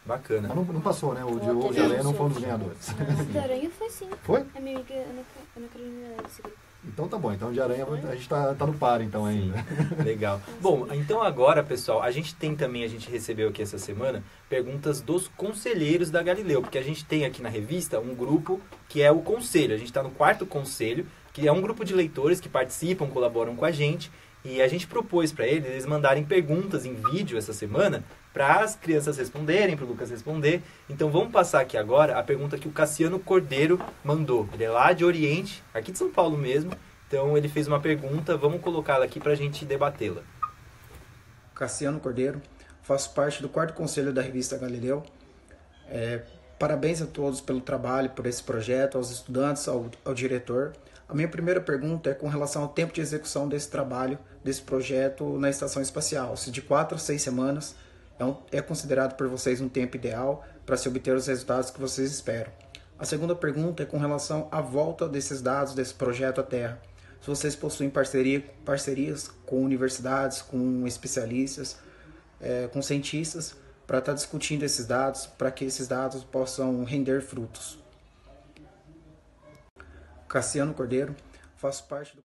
Bacana. Mas não passou, né? O de ovo de aranha não foi um dos ganhadores. O de aranha foi sim. Foi? A minha amiga Ana Carolina desse grupo. Então tá bom. Então o de aranha a gente tá no par então ainda. Legal. Bom, então agora, pessoal, a gente recebeu aqui essa semana perguntas dos conselheiros da Galileu, porque a gente tem aqui na revista um grupo que é o conselho. A gente está no 4º conselho, que é um grupo de leitores que participam, colaboram com a gente, e a gente propôs para eles mandarem perguntas em vídeo essa semana para as crianças responderem, para o Lucas responder. Então vamos passar aqui agora a pergunta que o Cassiano Cordeiro mandou. Ele é lá de Oriente, aqui de São Paulo mesmo. Então ele fez uma pergunta, vamos colocá-la aqui para a gente debatê-la. Cassiano Cordeiro, faço parte do 4º conselho da revista Galileu. Parabéns a todos pelo trabalho, por esse projeto, aos estudantes, ao diretor. A minha primeira pergunta é com relação ao tempo de execução desse trabalho, desse projeto na estação espacial. Se de 4 a 6 semanas é considerado por vocês um tempo ideal para se obter os resultados que vocês esperam. A segunda pergunta é com relação à volta desses dados, desse projeto à Terra. Se vocês possuem parcerias com universidades, com especialistas, com cientistas, para estar discutindo esses dados, para que esses dados possam render frutos. Cassiano Cordeiro, faço parte do...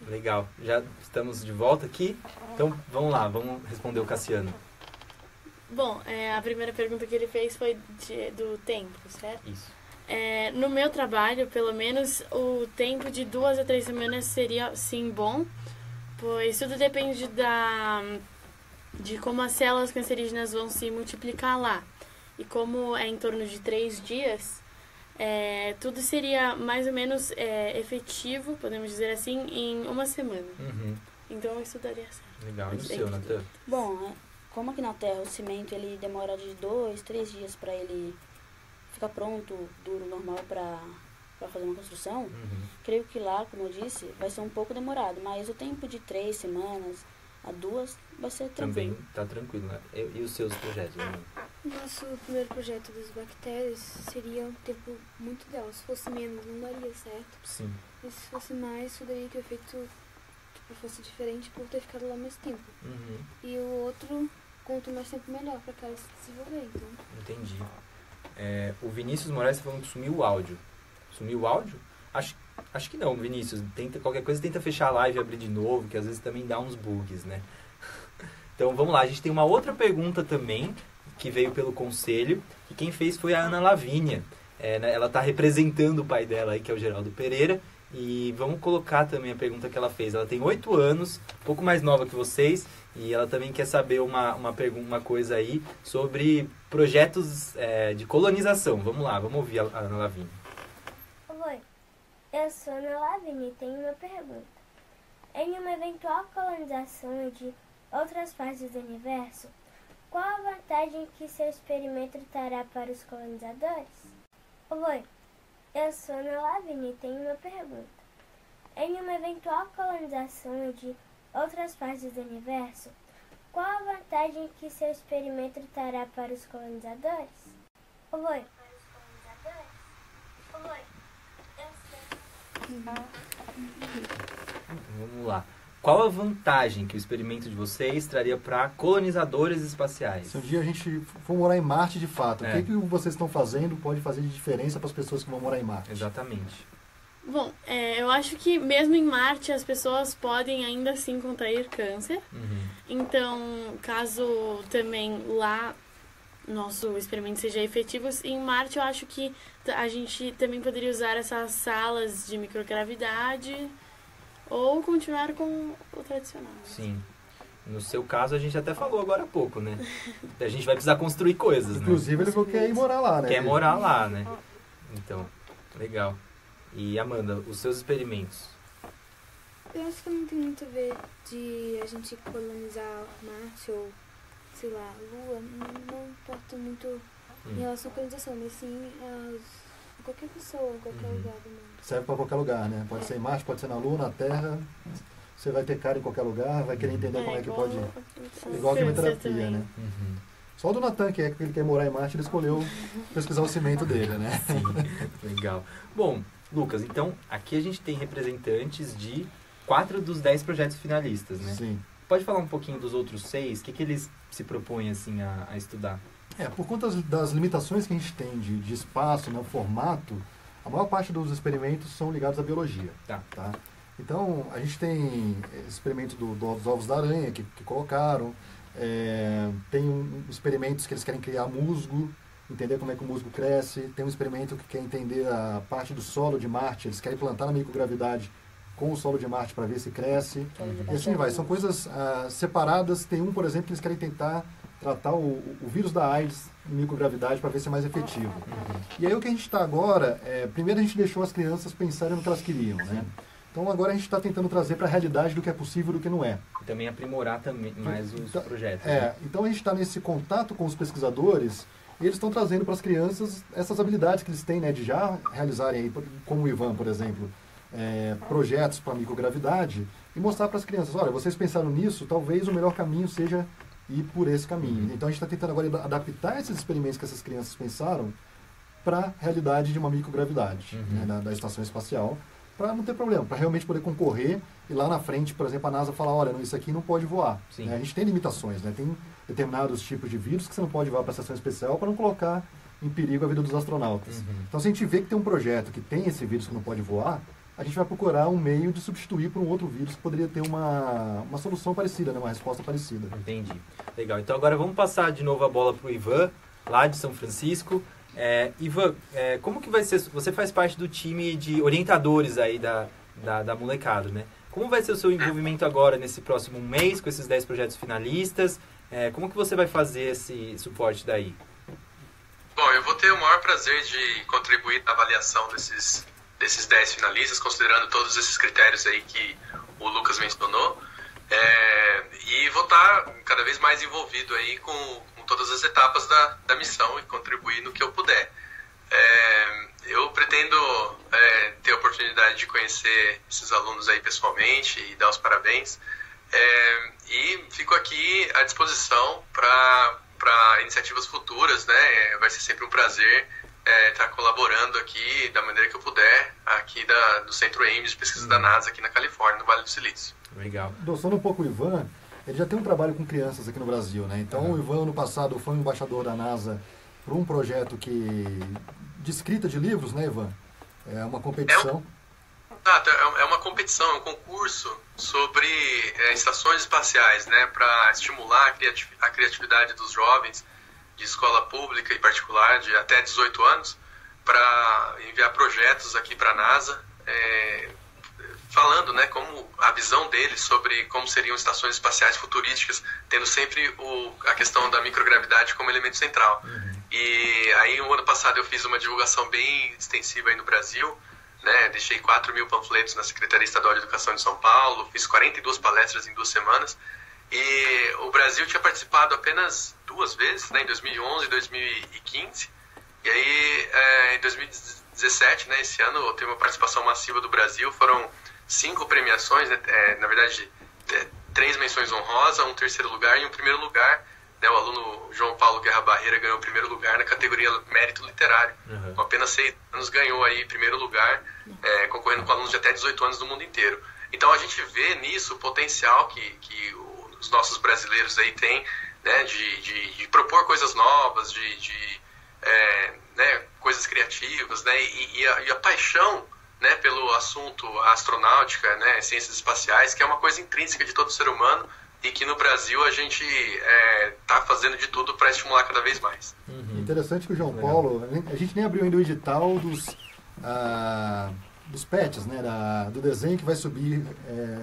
Legal. Já estamos de volta aqui. Então vamos lá, vamos responder o Cassiano. Bom, a primeira pergunta que ele fez foi do tempo, certo? Isso. No meu trabalho, pelo menos, o tempo de 2 a 3 semanas seria, sim, bom, pois tudo depende de como as células cancerígenas vão se multiplicar lá. E como é em torno de 3 dias, tudo seria mais ou menos efetivo, podemos dizer assim, em 1 semana. Uhum. Então, isso daria certo. Legal. E o seu, Natan? Bom, como aqui na Terra o cimento ele demora de 2, 3 dias para ele ficar pronto, duro, normal para fazer uma construção, creio que lá, como eu disse, vai ser um pouco demorado, mas o tempo de 3 semanas a 2 vai ser tranquilo. Também tá tranquilo, né? E os seus projetos, né? Nosso primeiro projeto das bactérias seria um tempo muito ideal. Se fosse menos, não daria certo. Sim. E se fosse mais, poderia que o efeito fosse diferente por ter ficado lá mais tempo. Uhum. E o outro, quanto mais tempo melhor para que ela se desenvolver. Então. Entendi. O Vinícius Moraes está falando que sumiu o áudio. Sumiu o áudio? Acho que não, Vinícius. Qualquer coisa tenta fechar a live e abrir de novo, que às vezes também dá uns bugs, né? Então vamos lá, a gente tem uma outra pergunta também, que veio pelo conselho, e quem fez foi a Ana Lavínia. Ela está representando o pai dela aí, que é o Geraldo Pereira, e vamos colocar também a pergunta que ela fez. Ela tem 8 anos, um pouco mais nova que vocês, e ela também quer saber uma coisa aí sobre projetos de colonização. Vamos lá, vamos ouvir a Ana Lavínia. Oi, eu sou Ana Lavínia e tenho uma pergunta. Em uma eventual colonização de outras partes do universo, qual a vantagem que seu experimento trará para os colonizadores? Oi, eu sou Ana Lavínia e tenho uma pergunta. Em uma eventual colonização de outras partes do universo, qual a vantagem que seu experimento trará para os colonizadores? Oi. Vamos lá. Qual a vantagem que o experimento de vocês traria para colonizadores espaciais? Se um dia a gente for morar em Marte de fato, É. o que vocês estão fazendo pode fazer de diferença para as pessoas que vão morar em Marte? Exatamente. Bom, eu acho que mesmo em Marte as pessoas podem ainda assim contrair câncer. Uhum. Então, caso também lá nosso experimento seja efetivo, em Marte eu acho que a gente também poderia usar essas salas de microgravidade ou continuar com o tradicional. Sim. No seu caso, a gente até falou agora há pouco, né? A gente vai precisar construir coisas, né? Inclusive, ele quer ir morar lá, né? Quer morar lá, né? Então, legal. E Amanda, os seus experimentos? Eu acho que não tem muito a ver de a gente colonizar Marte ou, sei lá, Lua. Não importa muito em relação à colonização, mas sim a qualquer pessoa, em qualquer lugar do mundo. Serve para qualquer lugar, né? Pode ser em Marte, pode ser na Lua, na Terra. Você vai ter cara em qualquer lugar, vai querer entender como é que pode... Igual a quimioterapia, né? Uhum. Só o do Natan, que ele quer morar em Marte, ele escolheu pesquisar o cimento dele, né? Sim, legal. Bom, Lucas, então, aqui a gente tem representantes de 4 dos 10 projetos finalistas, né? Sim. Pode falar um pouquinho dos outros 6? O que eles se propõem, assim, a estudar? Por conta das limitações que a gente tem de espaço, né, formato, a maior parte dos experimentos são ligados à biologia. Tá. Então, a gente tem experimento dos ovos da aranha que colocaram, tem experimentos que eles querem criar musgo, entender como é que o musgo cresce, tem um experimento que quer entender a parte do solo de Marte, eles querem plantar na microgravidade com o solo de Marte para ver se cresce, e assim vai. São coisas separadas. Tem um, por exemplo, que eles querem tentar tratar o vírus da AIDS em microgravidade para ver se é mais efetivo. E aí o que a gente está agora, primeiro a gente deixou as crianças pensarem no que elas queriam, né? Então agora a gente está tentando trazer para a realidade do que é possível e do que não é. E também aprimorar também mais os projetos. Então a gente está nesse contato com os pesquisadores e eles estão trazendo para as crianças essas habilidades que eles têm, né, de já realizarem, aí, como o Ivan, por exemplo, projetos para microgravidade e mostrar para as crianças, olha, vocês pensaram nisso, talvez o melhor caminho seja ir por esse caminho. Então a gente está tentando agora adaptar esses experimentos que essas crianças pensaram para a realidade de uma microgravidade, né, da estação espacial, para não ter problema, para realmente poder concorrer e lá na frente, por exemplo, a NASA falar, olha, isso aqui não pode voar. Né? A gente tem limitações, né? Tem determinados tipos de vírus que você não pode voar para a estação especial para não colocar em perigo a vida dos astronautas. Então, se a gente vê que tem um projeto que tem esse vírus que não pode voar, a gente vai procurar um meio de substituir por um outro vírus que poderia ter uma solução parecida, né? Uma resposta parecida. Entendi. Legal. Então agora vamos passar de novo a bola para o Ivan, lá de São Francisco. Ivan, como que vai ser? Você faz parte do time de orientadores aí da molecada, né? Como vai ser o seu envolvimento agora nesse próximo mês com esses 10 projetos finalistas? Como que você vai fazer esse suporte daí? Bom, eu vou ter o maior prazer de contribuir na avaliação desses 10 finalistas, considerando todos esses critérios aí que o Lucas mencionou. E vou estar cada vez mais envolvido aí com todas as etapas da missão e contribuir no que eu puder. Eu pretendo ter a oportunidade de conhecer esses alunos aí pessoalmente e dar os parabéns. E fico aqui à disposição para iniciativas futuras, né? Vai ser sempre um prazer estar colaborando aqui da maneira que eu puder, aqui do Centro Ames de Pesquisa da NASA, aqui na Califórnia, no Vale do Silício. Legal. Adoçando um pouco o Ivan, ele já tem um trabalho com crianças aqui no Brasil, né? Então o Ivan, ano passado, foi um embaixador da NASA por um projeto de escrita de livros, né, Ivan? É uma competição. É uma competição, é um concurso sobre estações espaciais, né, para estimular a criatividade dos jovens de escola pública e particular de até 18 anos para enviar projetos aqui para a NASA, falando, né, como a visão deles sobre como seriam estações espaciais futurísticas, tendo sempre a questão da microgravidade como elemento central. E aí, no ano passado, eu fiz uma divulgação bem extensiva aí no Brasil, né, deixei 4.000 panfletos na Secretaria Estadual de Educação de São Paulo, fiz 42 palestras em 2 semanas, E o Brasil tinha participado apenas 2 vezes, né, em 2011 e 2015. E aí, em 2017, né, esse ano, teve uma participação massiva do Brasil. Foram 5 premiações, né, na verdade, 3 menções honrosas, um terceiro lugar e um primeiro lugar. Né, o aluno João Paulo Guerra Barreira ganhou o primeiro lugar na categoria Mérito Literário. Uhum. Com apenas 6 anos ganhou aí primeiro lugar, concorrendo com alunos de até 18 anos do mundo inteiro. Então a gente vê nisso o potencial que os nossos brasileiros aí têm, né, de propor coisas novas, né, coisas criativas, né, e a paixão, né, pelo assunto astronáutica, né, ciências espaciais, que é uma coisa intrínseca de todo ser humano e que no Brasil a gente está fazendo de tudo para estimular cada vez mais. Uhum. Interessante que o João Paulo, a gente nem abriu ainda o edital dos pets, né, do desenho que vai subir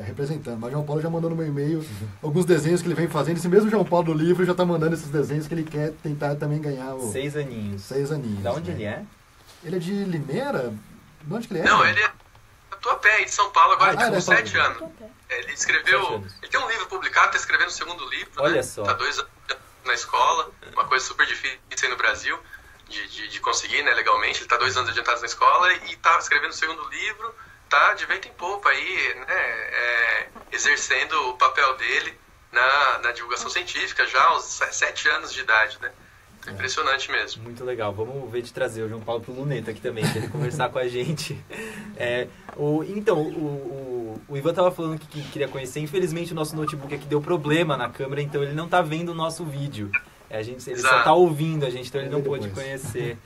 representando. Mas o João Paulo já mandou no meu e-mail alguns desenhos que ele vem fazendo. Esse mesmo João Paulo do livro já está mandando esses desenhos que ele quer tentar também ganhar 6 aninhos. 6 aninhos. Da onde né? ele é? Ele é de Limeira? De onde que ele é? Não, ele é da Tatuapé, de São Paulo, agora com 7 anos. Tatuapé. Ele escreveu... Ele tem um livro publicado, está escrevendo o 2º livro. Olha né? só. Está 2 anos na escola, uma coisa super difícil aí no Brasil de conseguir, né, legalmente. Ele está 2 anos adiantado na escola e está escrevendo o 2º livro, está de vento em popa aí, né, exercendo o papel dele na divulgação científica já aos 7 anos de idade, né? É impressionante mesmo. Muito legal. Vamos ver de trazer o João Paulo pro Luneta aqui também, para ele conversar com a gente. Então, o Ivan estava falando que queria conhecer. Infelizmente, o nosso notebook aqui deu problema na câmera, então ele não está vendo o nosso vídeo. Ele só está ouvindo a gente, então ele não pôde conhecer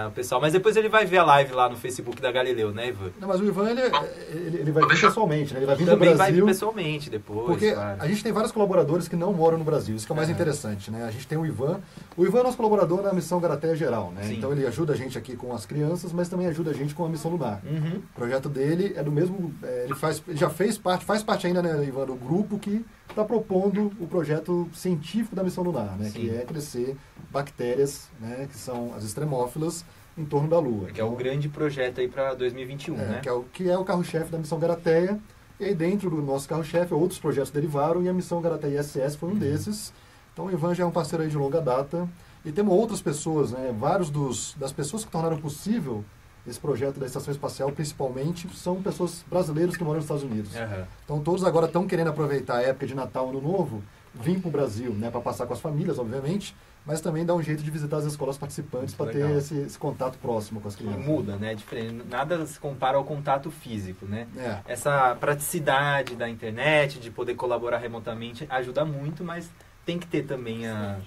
o pessoal. Mas depois ele vai ver a live lá no Facebook da Galileu, né, Ivan? Não, mas o Ivan, ele vai vir pessoalmente, né? Ele vai vir Também do Brasil. vai vir pessoalmente depois, porque claro. a gente tem vários colaboradores que não moram no Brasil, isso que é o mais interessante, né? A gente tem o Ivan. O Ivan é nosso colaborador na Missão Garateia Geral, né? Sim. Então ele ajuda a gente aqui com as crianças, mas também ajuda a gente com a Missão Lunar. Uhum. O projeto dele é do mesmo... ele já faz parte ainda, né, Ivan, do grupo que está propondo o projeto científico da Missão Lunar, né? Sim. Que é crescer bactérias, né? Que são as extremófilas, em torno da Lua. Que é o grande projeto aí para 2021, né? Que é o carro-chefe da Missão Garateia. E aí dentro do nosso carro-chefe, outros projetos derivaram e a Missão Garateia ISS foi um desses. Então o Ivan já é um parceiro aí de longa data. E temos outras pessoas, né? Vários das pessoas que tornaram possível esse projeto da Estação Espacial, principalmente, são pessoas brasileiras que moram nos Estados Unidos. Uhum. Então todos agora estão querendo aproveitar a época de Natal, Ano Novo, vir para o Brasil, né? Para passar com as famílias, obviamente, mas também dá um jeito de visitar as escolas participantes para ter esse contato próximo com as crianças. E muda, né? Diferente. Nada se compara ao contato físico, né? É. Essa praticidade da internet, de poder colaborar remotamente, ajuda muito, mas tem que ter também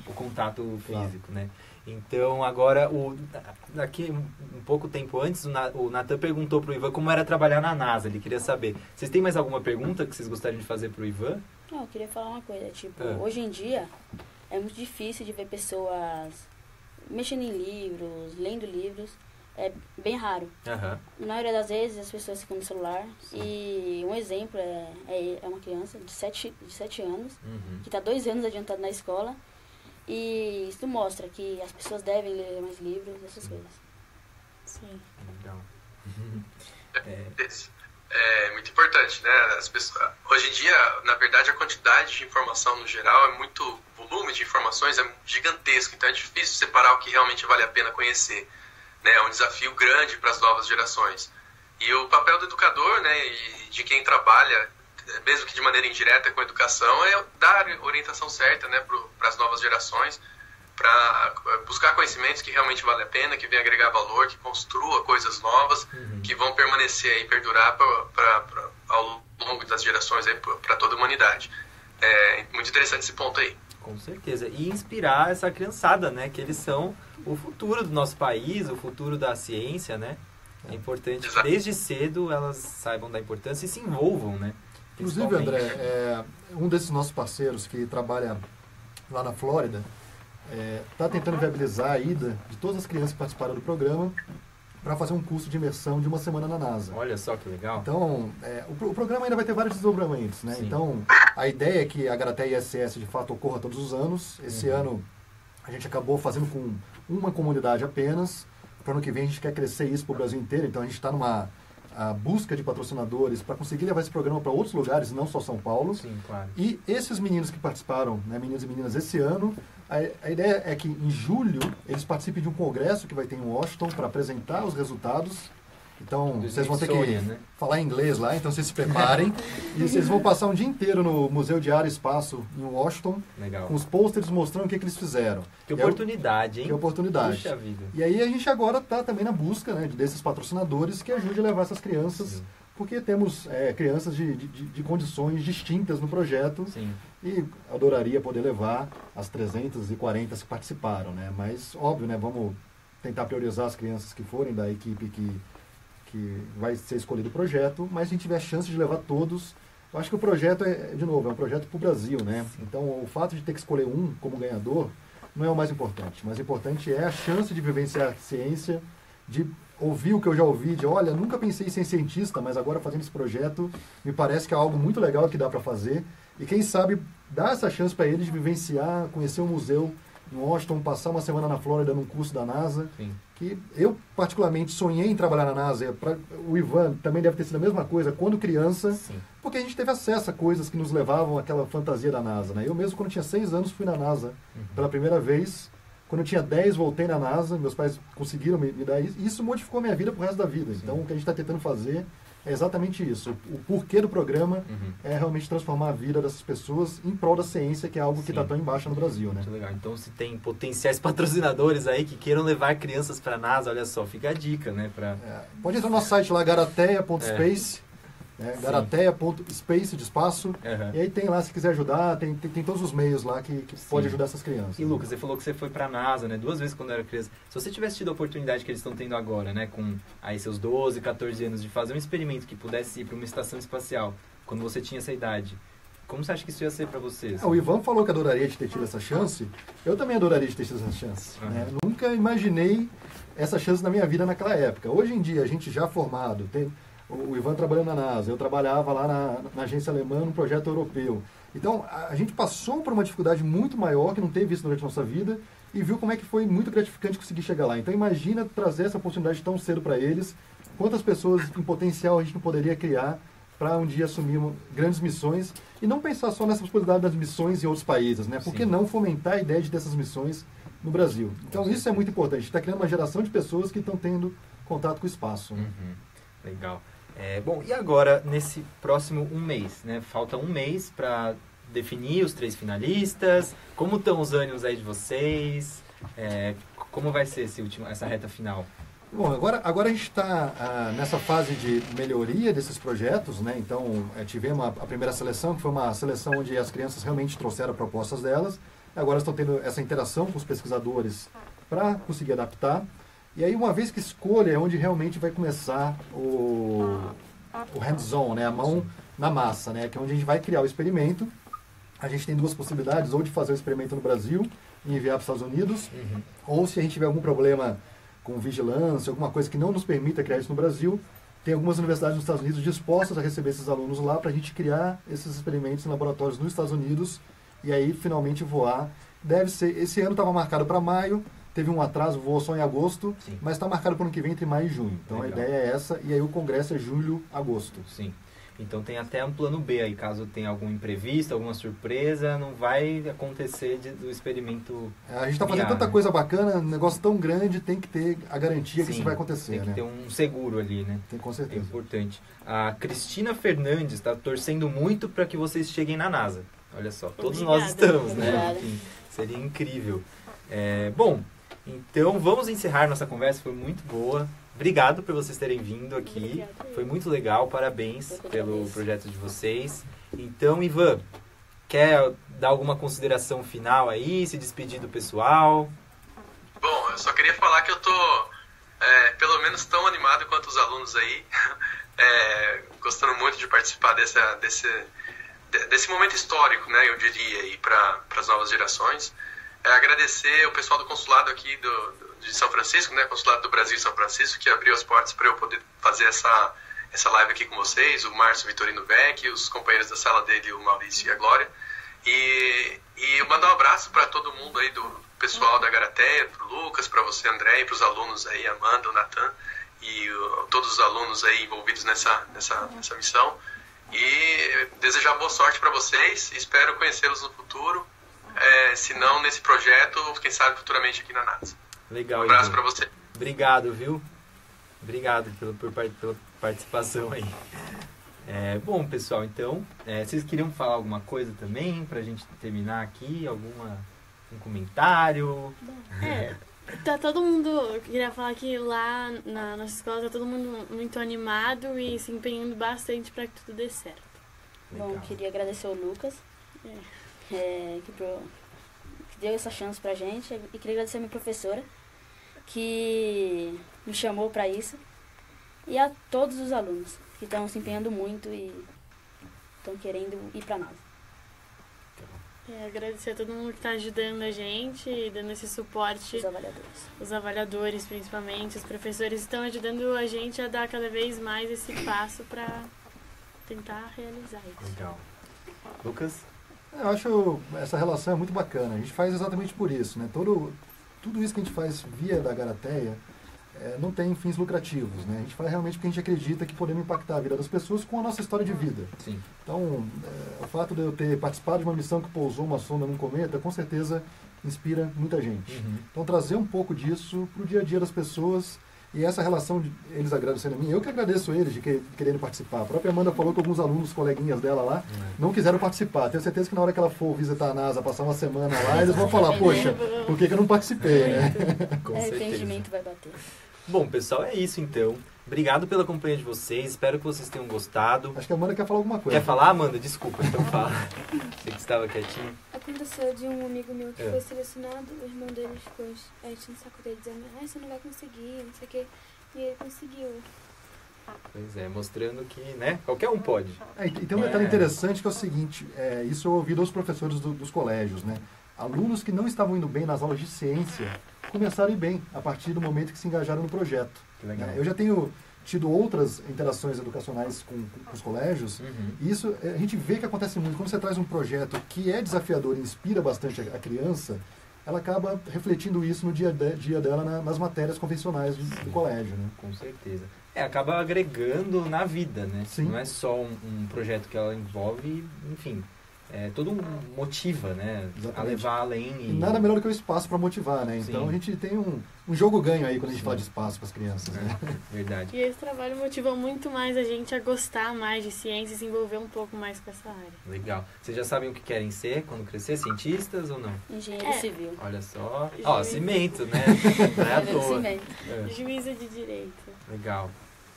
o contato físico, né? Então, agora, daqui um pouco tempo antes, o Natan perguntou para o Ivan como era trabalhar na NASA. Ele queria saber. Vocês têm mais alguma pergunta que vocês gostariam de fazer para o Ivan? Não, eu queria falar uma coisa. Tipo, hoje em dia é muito difícil de ver pessoas mexendo em livros, lendo livros. É bem raro. Uhum. Na maioria das vezes as pessoas ficam no celular. E um exemplo é uma criança de 7 anos, que está 2 anos adiantado na escola. E isso mostra que as pessoas devem ler mais livros, essas coisas. Sim. Legal. É muito importante, né? As pessoas, hoje em dia, na verdade, a quantidade de informação no geral o volume de informações é gigantesco, então é difícil separar o que realmente vale a pena conhecer, né? É um desafio grande para as novas gerações. E o papel do educador, né, e de quem trabalha, mesmo que de maneira indireta com a educação, é dar orientação certa, né, para as novas gerações, para buscar conhecimentos que realmente vale a pena, que venham agregar valor, que construa coisas novas, que vão permanecer e perdurar ao longo das gerações para toda a humanidade. É muito interessante esse ponto aí. Com certeza. E inspirar essa criançada, né, que eles são o futuro do nosso país, o futuro da ciência, né? É importante que desde cedo elas saibam da importância e se envolvam, né? Inclusive, André, um desses nossos parceiros que trabalha lá na Flórida está tentando viabilizar a ida de todas as crianças que participaram do programa para fazer um curso de imersão de 1 semana na NASA. Olha só que legal. Então, o programa ainda vai ter vários desdobramentos, né? Sim. Então, a ideia é que a Garateia ISS de fato ocorra todos os anos. Esse ano a gente acabou fazendo com uma comunidade apenas. Para o ano que vem a gente quer crescer isso para o Brasil inteiro. Então, a gente está a busca de patrocinadores para conseguir levar esse programa para outros lugares, não só São Paulo. Sim, claro. E esses meninos que participaram, né, meninos e meninas, esse ano, a ideia é que em julho eles participem de um congresso que vai ter em Washington para apresentar os resultados. Então, vocês vão ter que falar inglês lá, então vocês se preparem. E vocês vão passar um dia inteiro no Museu de Ar e Espaço em Washington, Legal. com os posters mostrando o que eles fizeram. Que oportunidade, hein? Que oportunidade. Puxa vida. E aí a gente agora está também na busca, né, desses patrocinadores que ajudem a levar essas crianças, Sim. porque temos crianças de condições distintas no projeto. Sim. E adoraria poder levar as 340 que participaram, né? Mas, óbvio, né, vamos tentar priorizar as crianças que forem da equipe que vai ser escolhido o projeto, mas se a gente tiver a chance de levar todos, eu acho que o projeto de novo, é um projeto para o Brasil, né? Então, o fato de ter que escolher um como ganhador não é o mais importante. O mais importante é a chance de vivenciar a ciência, de ouvir o que eu já ouvi, de olha, nunca pensei em ser cientista, mas agora fazendo esse projeto, me parece que é algo muito legal que dá para fazer. E quem sabe dar essa chance para eles de vivenciar, conhecer um museu em Washington, passar uma semana na Flórida num curso da NASA. Sim. Que eu particularmente sonhei em trabalhar na NASA. O Ivan também deve ter sido a mesma coisa quando criança, Sim. porque a gente teve acesso a coisas que nos levavam àquela fantasia da NASA, né? Eu mesmo, quando tinha 6 anos, fui na NASA pela primeira vez. Quando eu tinha 10, voltei na NASA. Meus pais conseguiram me dar isso. E isso modificou a minha vida pro resto da vida. Então, o que a gente está tentando fazer é exatamente isso. O porquê do programa é realmente transformar a vida dessas pessoas em prol da ciência, que é algo que está tão embaixo no Brasil, né? Muito legal. Então, se tem potenciais patrocinadores aí que queiram levar crianças para a NASA, olha só, fica a dica, né? Pode entrar no nosso site lá, garateia.space, né? Garateia.space, de espaço. E aí tem lá, se quiser ajudar, tem todos os meios lá que pode ajudar essas crianças. E Lucas, você falou que você foi para a NASA, né? 2 vezes quando era criança. Se você tivesse tido a oportunidade que eles estão tendo agora, né? Com aí seus 12, 14 anos, de fazer um experimento que pudesse ir para uma estação espacial, quando você tinha essa idade, como você acha que isso ia ser para você? O Ivan falou que adoraria de ter tido essa chance. Eu também adoraria de ter tido essa chance. Né? Nunca imaginei essa chance na minha vida naquela época. Hoje em dia, a gente já formado, o Ivan trabalhando na NASA, eu trabalhava lá na agência alemã num projeto europeu. Então, a gente passou por uma dificuldade muito maior que não teve isso durante a nossa vida e viu como é que foi muito gratificante conseguir chegar lá. Então, imagina trazer essa oportunidade tão cedo para eles. Quantas pessoas em potencial a gente não poderia criar para um dia assumir grandes missões e não pensar só nessa possibilidade das missões em outros países, né? Por que não fomentar a ideia de dessas missões no Brasil? Então, isso é muito importante. A gente está criando uma geração de pessoas que estão tendo contato com o espaço. Né? Legal. Bom, e agora, nesse próximo mês, né? Falta um mês para definir os 3 finalistas. Como estão os ânimos aí de vocês? Como vai ser essa reta final? Bom, agora a gente está nessa fase de melhoria desses projetos, né? Então, tivemos a primeira seleção, que foi uma seleção onde as crianças realmente trouxeram propostas delas. Agora estão tendo essa interação com os pesquisadores para conseguir adaptar. E aí, uma vez que escolha, é onde realmente vai começar o hands-on, né? A mão na massa, né? Que é onde a gente vai criar o experimento. A gente tem 2 possibilidades, ou de fazer o experimento no Brasil e enviar para os Estados Unidos, ou se a gente tiver algum problema com vigilância, alguma coisa que não nos permita criar isso no Brasil, tem algumas universidades nos Estados Unidos dispostas a receber esses alunos lá para a gente criar esses experimentos em laboratórios nos Estados Unidos e aí finalmente voar. Deve ser, esse ano estava marcado para maio, teve um atraso, voou só em agosto, mas está marcado para o ano que vem entre maio e junho. Então legal. A ideia é essa, e aí o congresso é julho, agosto. Sim. Então tem até um plano B aí, caso tenha algum imprevisto, alguma surpresa, não vai acontecer do experimento. A gente está fazendo tanta coisa bacana, um negócio tão grande, tem que ter a garantia que isso vai acontecer. Tem que ter um seguro ali, né? Tem, com certeza. É importante. A Cristina Fernandes está torcendo muito para que vocês cheguem na NASA. Olha só, todos nós estamos, né? Enfim, seria incrível. Bom, então vamos encerrar nossa conversa, foi muito boa. Obrigado por vocês terem vindo aqui. Foi muito legal, parabéns pelo projeto de vocês. Então, Ivan, quer dar alguma consideração final aí, se despedir do pessoal? Bom, eu só queria falar que eu tô pelo menos tão animado quanto os alunos aí, gostando muito de participar desse momento histórico, né, eu diria, aí para as novas gerações. Agradecer o pessoal do consulado aqui de São Francisco, né, Consulado do Brasil em São Francisco, que abriu as portas para eu poder fazer essa live aqui com vocês, o Márcio Vitorino Beck, os companheiros da sala dele, o Maurício e a Glória. E mandar um abraço para todo mundo aí do pessoal da Garateia, para o Lucas, para você, André, e para os alunos aí, Amanda, o Natan. todos os alunos aí envolvidos nessa missão. E desejar boa sorte para vocês. Espero conhecê-los no futuro. Se não nesse projeto, quem sabe futuramente aqui na NASA. Legal, um abraço Igor. para você. Obrigado, viu? Obrigado pela participação aí. Bom, pessoal, então, vocês queriam falar alguma coisa também pra gente terminar aqui? Um comentário? Tá todo mundo, eu queria falar que lá na nossa escola tá todo mundo muito animado e se empenhando bastante para que tudo dê certo. Legal. Bom, queria agradecer ao Lucas, que deu essa chance pra gente, e queria agradecer a minha professora, que me chamou para isso, e a todos os alunos que estão se empenhando muito e estão querendo ir para NASA. Agradecer a todo mundo que está ajudando a gente e dando esse suporte. Os avaliadores, principalmente. Os professores estão ajudando a gente a dar cada vez mais esse passo para tentar realizar isso. Legal. Lucas? Eu acho essa relação é muito bacana. A gente faz exatamente por isso, né? Tudo isso que a gente faz via da Garateia não tem fins lucrativos, né? A gente faz realmente porque a gente acredita que podemos impactar a vida das pessoas com a nossa história de vida. Sim. Então, o fato de eu ter participado de uma missão que pousou uma sonda num cometa, com certeza inspira muita gente. Uhum. Então, trazer um pouco disso para o dia a dia das pessoas e essa relação de eles agradecendo a mim, eu que agradeço eles de quererem participar. A própria Amanda falou que alguns alunos, coleguinhas dela lá, não quiseram participar. Tenho certeza que na hora que ela for visitar a NASA, passar uma semana lá, eles vão falar, poxa, por que eu não participei, né? Com certeza. Arrependimento vai bater. Bom, pessoal, é isso então. Obrigado pela companhia de vocês. Espero que vocês tenham gostado. Acho que a Amanda quer falar alguma coisa. Quer falar, Amanda? Desculpa, então fala. Sei que estava quietinho. Aconteceu de um amigo meu que foi selecionado, o irmão dele ficou enchendo o saco dele dizendo, você não vai conseguir, não sei o quê. E ele conseguiu. Pois é, mostrando que, né, qualquer um pode. E tem um detalhe interessante que é o seguinte, isso eu ouvi dos professores dos colégios, né? Alunos que não estavam indo bem nas aulas de ciência começaram a ir bem a partir do momento que se engajaram no projeto. Legal. Eu já tenho tido outras interações educacionais com os colégios, e isso a gente vê que acontece muito. Quando você traz um projeto que é desafiador e inspira bastante a criança, ela acaba refletindo isso no dia a dia dela nas matérias convencionais do colégio, né? Com certeza. Acaba agregando na vida, né? Sim. Não é só um projeto que ela envolve, enfim, todo motiva, né? Exatamente. A levar além. E nada melhor do que o espaço para motivar, né? Então a gente tem um jogo ganho aí quando a gente fala de espaço para as crianças, né? Verdade. E esse trabalho motiva muito mais a gente a gostar mais de ciência e se envolver um pouco mais com essa área. Legal. Vocês já sabem o que querem ser quando crescer? Cientistas ou não? Engenheiro civil. Olha só. Cimento, né? Não é à toa. Juíza de direito. Legal.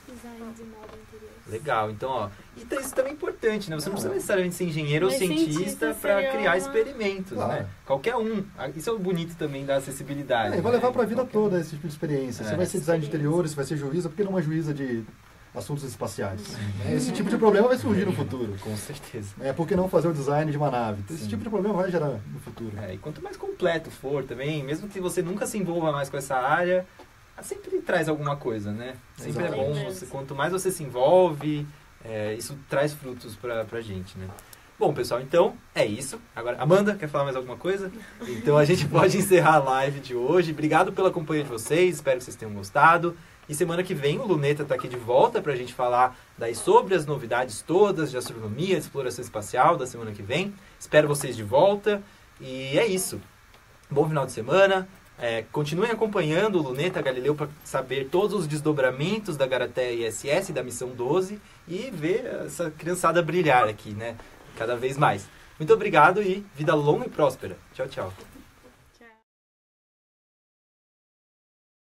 Design de moda interior. Legal, então, isso também é importante, né? Você não precisa necessariamente ser engenheiro ou cientista para criar experimentos, né? Qualquer um. Isso é o bonito também da acessibilidade. E vai levar para a vida toda esse tipo de experiência. Você vai ser design de interiores, você vai ser juíza, por que não uma juíza de assuntos espaciais? Esse tipo de problema vai surgir no futuro. Com certeza. Por que não fazer o design de uma nave? Esse tipo de problema vai gerar no futuro. E quanto mais completo for também, mesmo que você nunca se envolva mais com essa área, sempre traz alguma coisa, né? Sempre Exatamente. é bom, quanto mais você se envolve, isso traz frutos pra gente, né? Bom, pessoal, então é isso. Agora, Amanda, quer falar mais alguma coisa? Então a gente pode encerrar a live de hoje. Obrigado pela companhia de vocês, espero que vocês tenham gostado. E semana que vem o Luneta tá aqui de volta pra gente falar sobre as novidades todas de astronomia, de exploração espacial da semana que vem. Espero vocês de volta. E é isso. Bom final de semana. Continuem acompanhando o Luneta Galileu para saber todos os desdobramentos da Garateia ISS, da missão 12, e ver essa criançada brilhar aqui, né? Cada vez mais. Muito obrigado e vida longa e próspera. Tchau, tchau.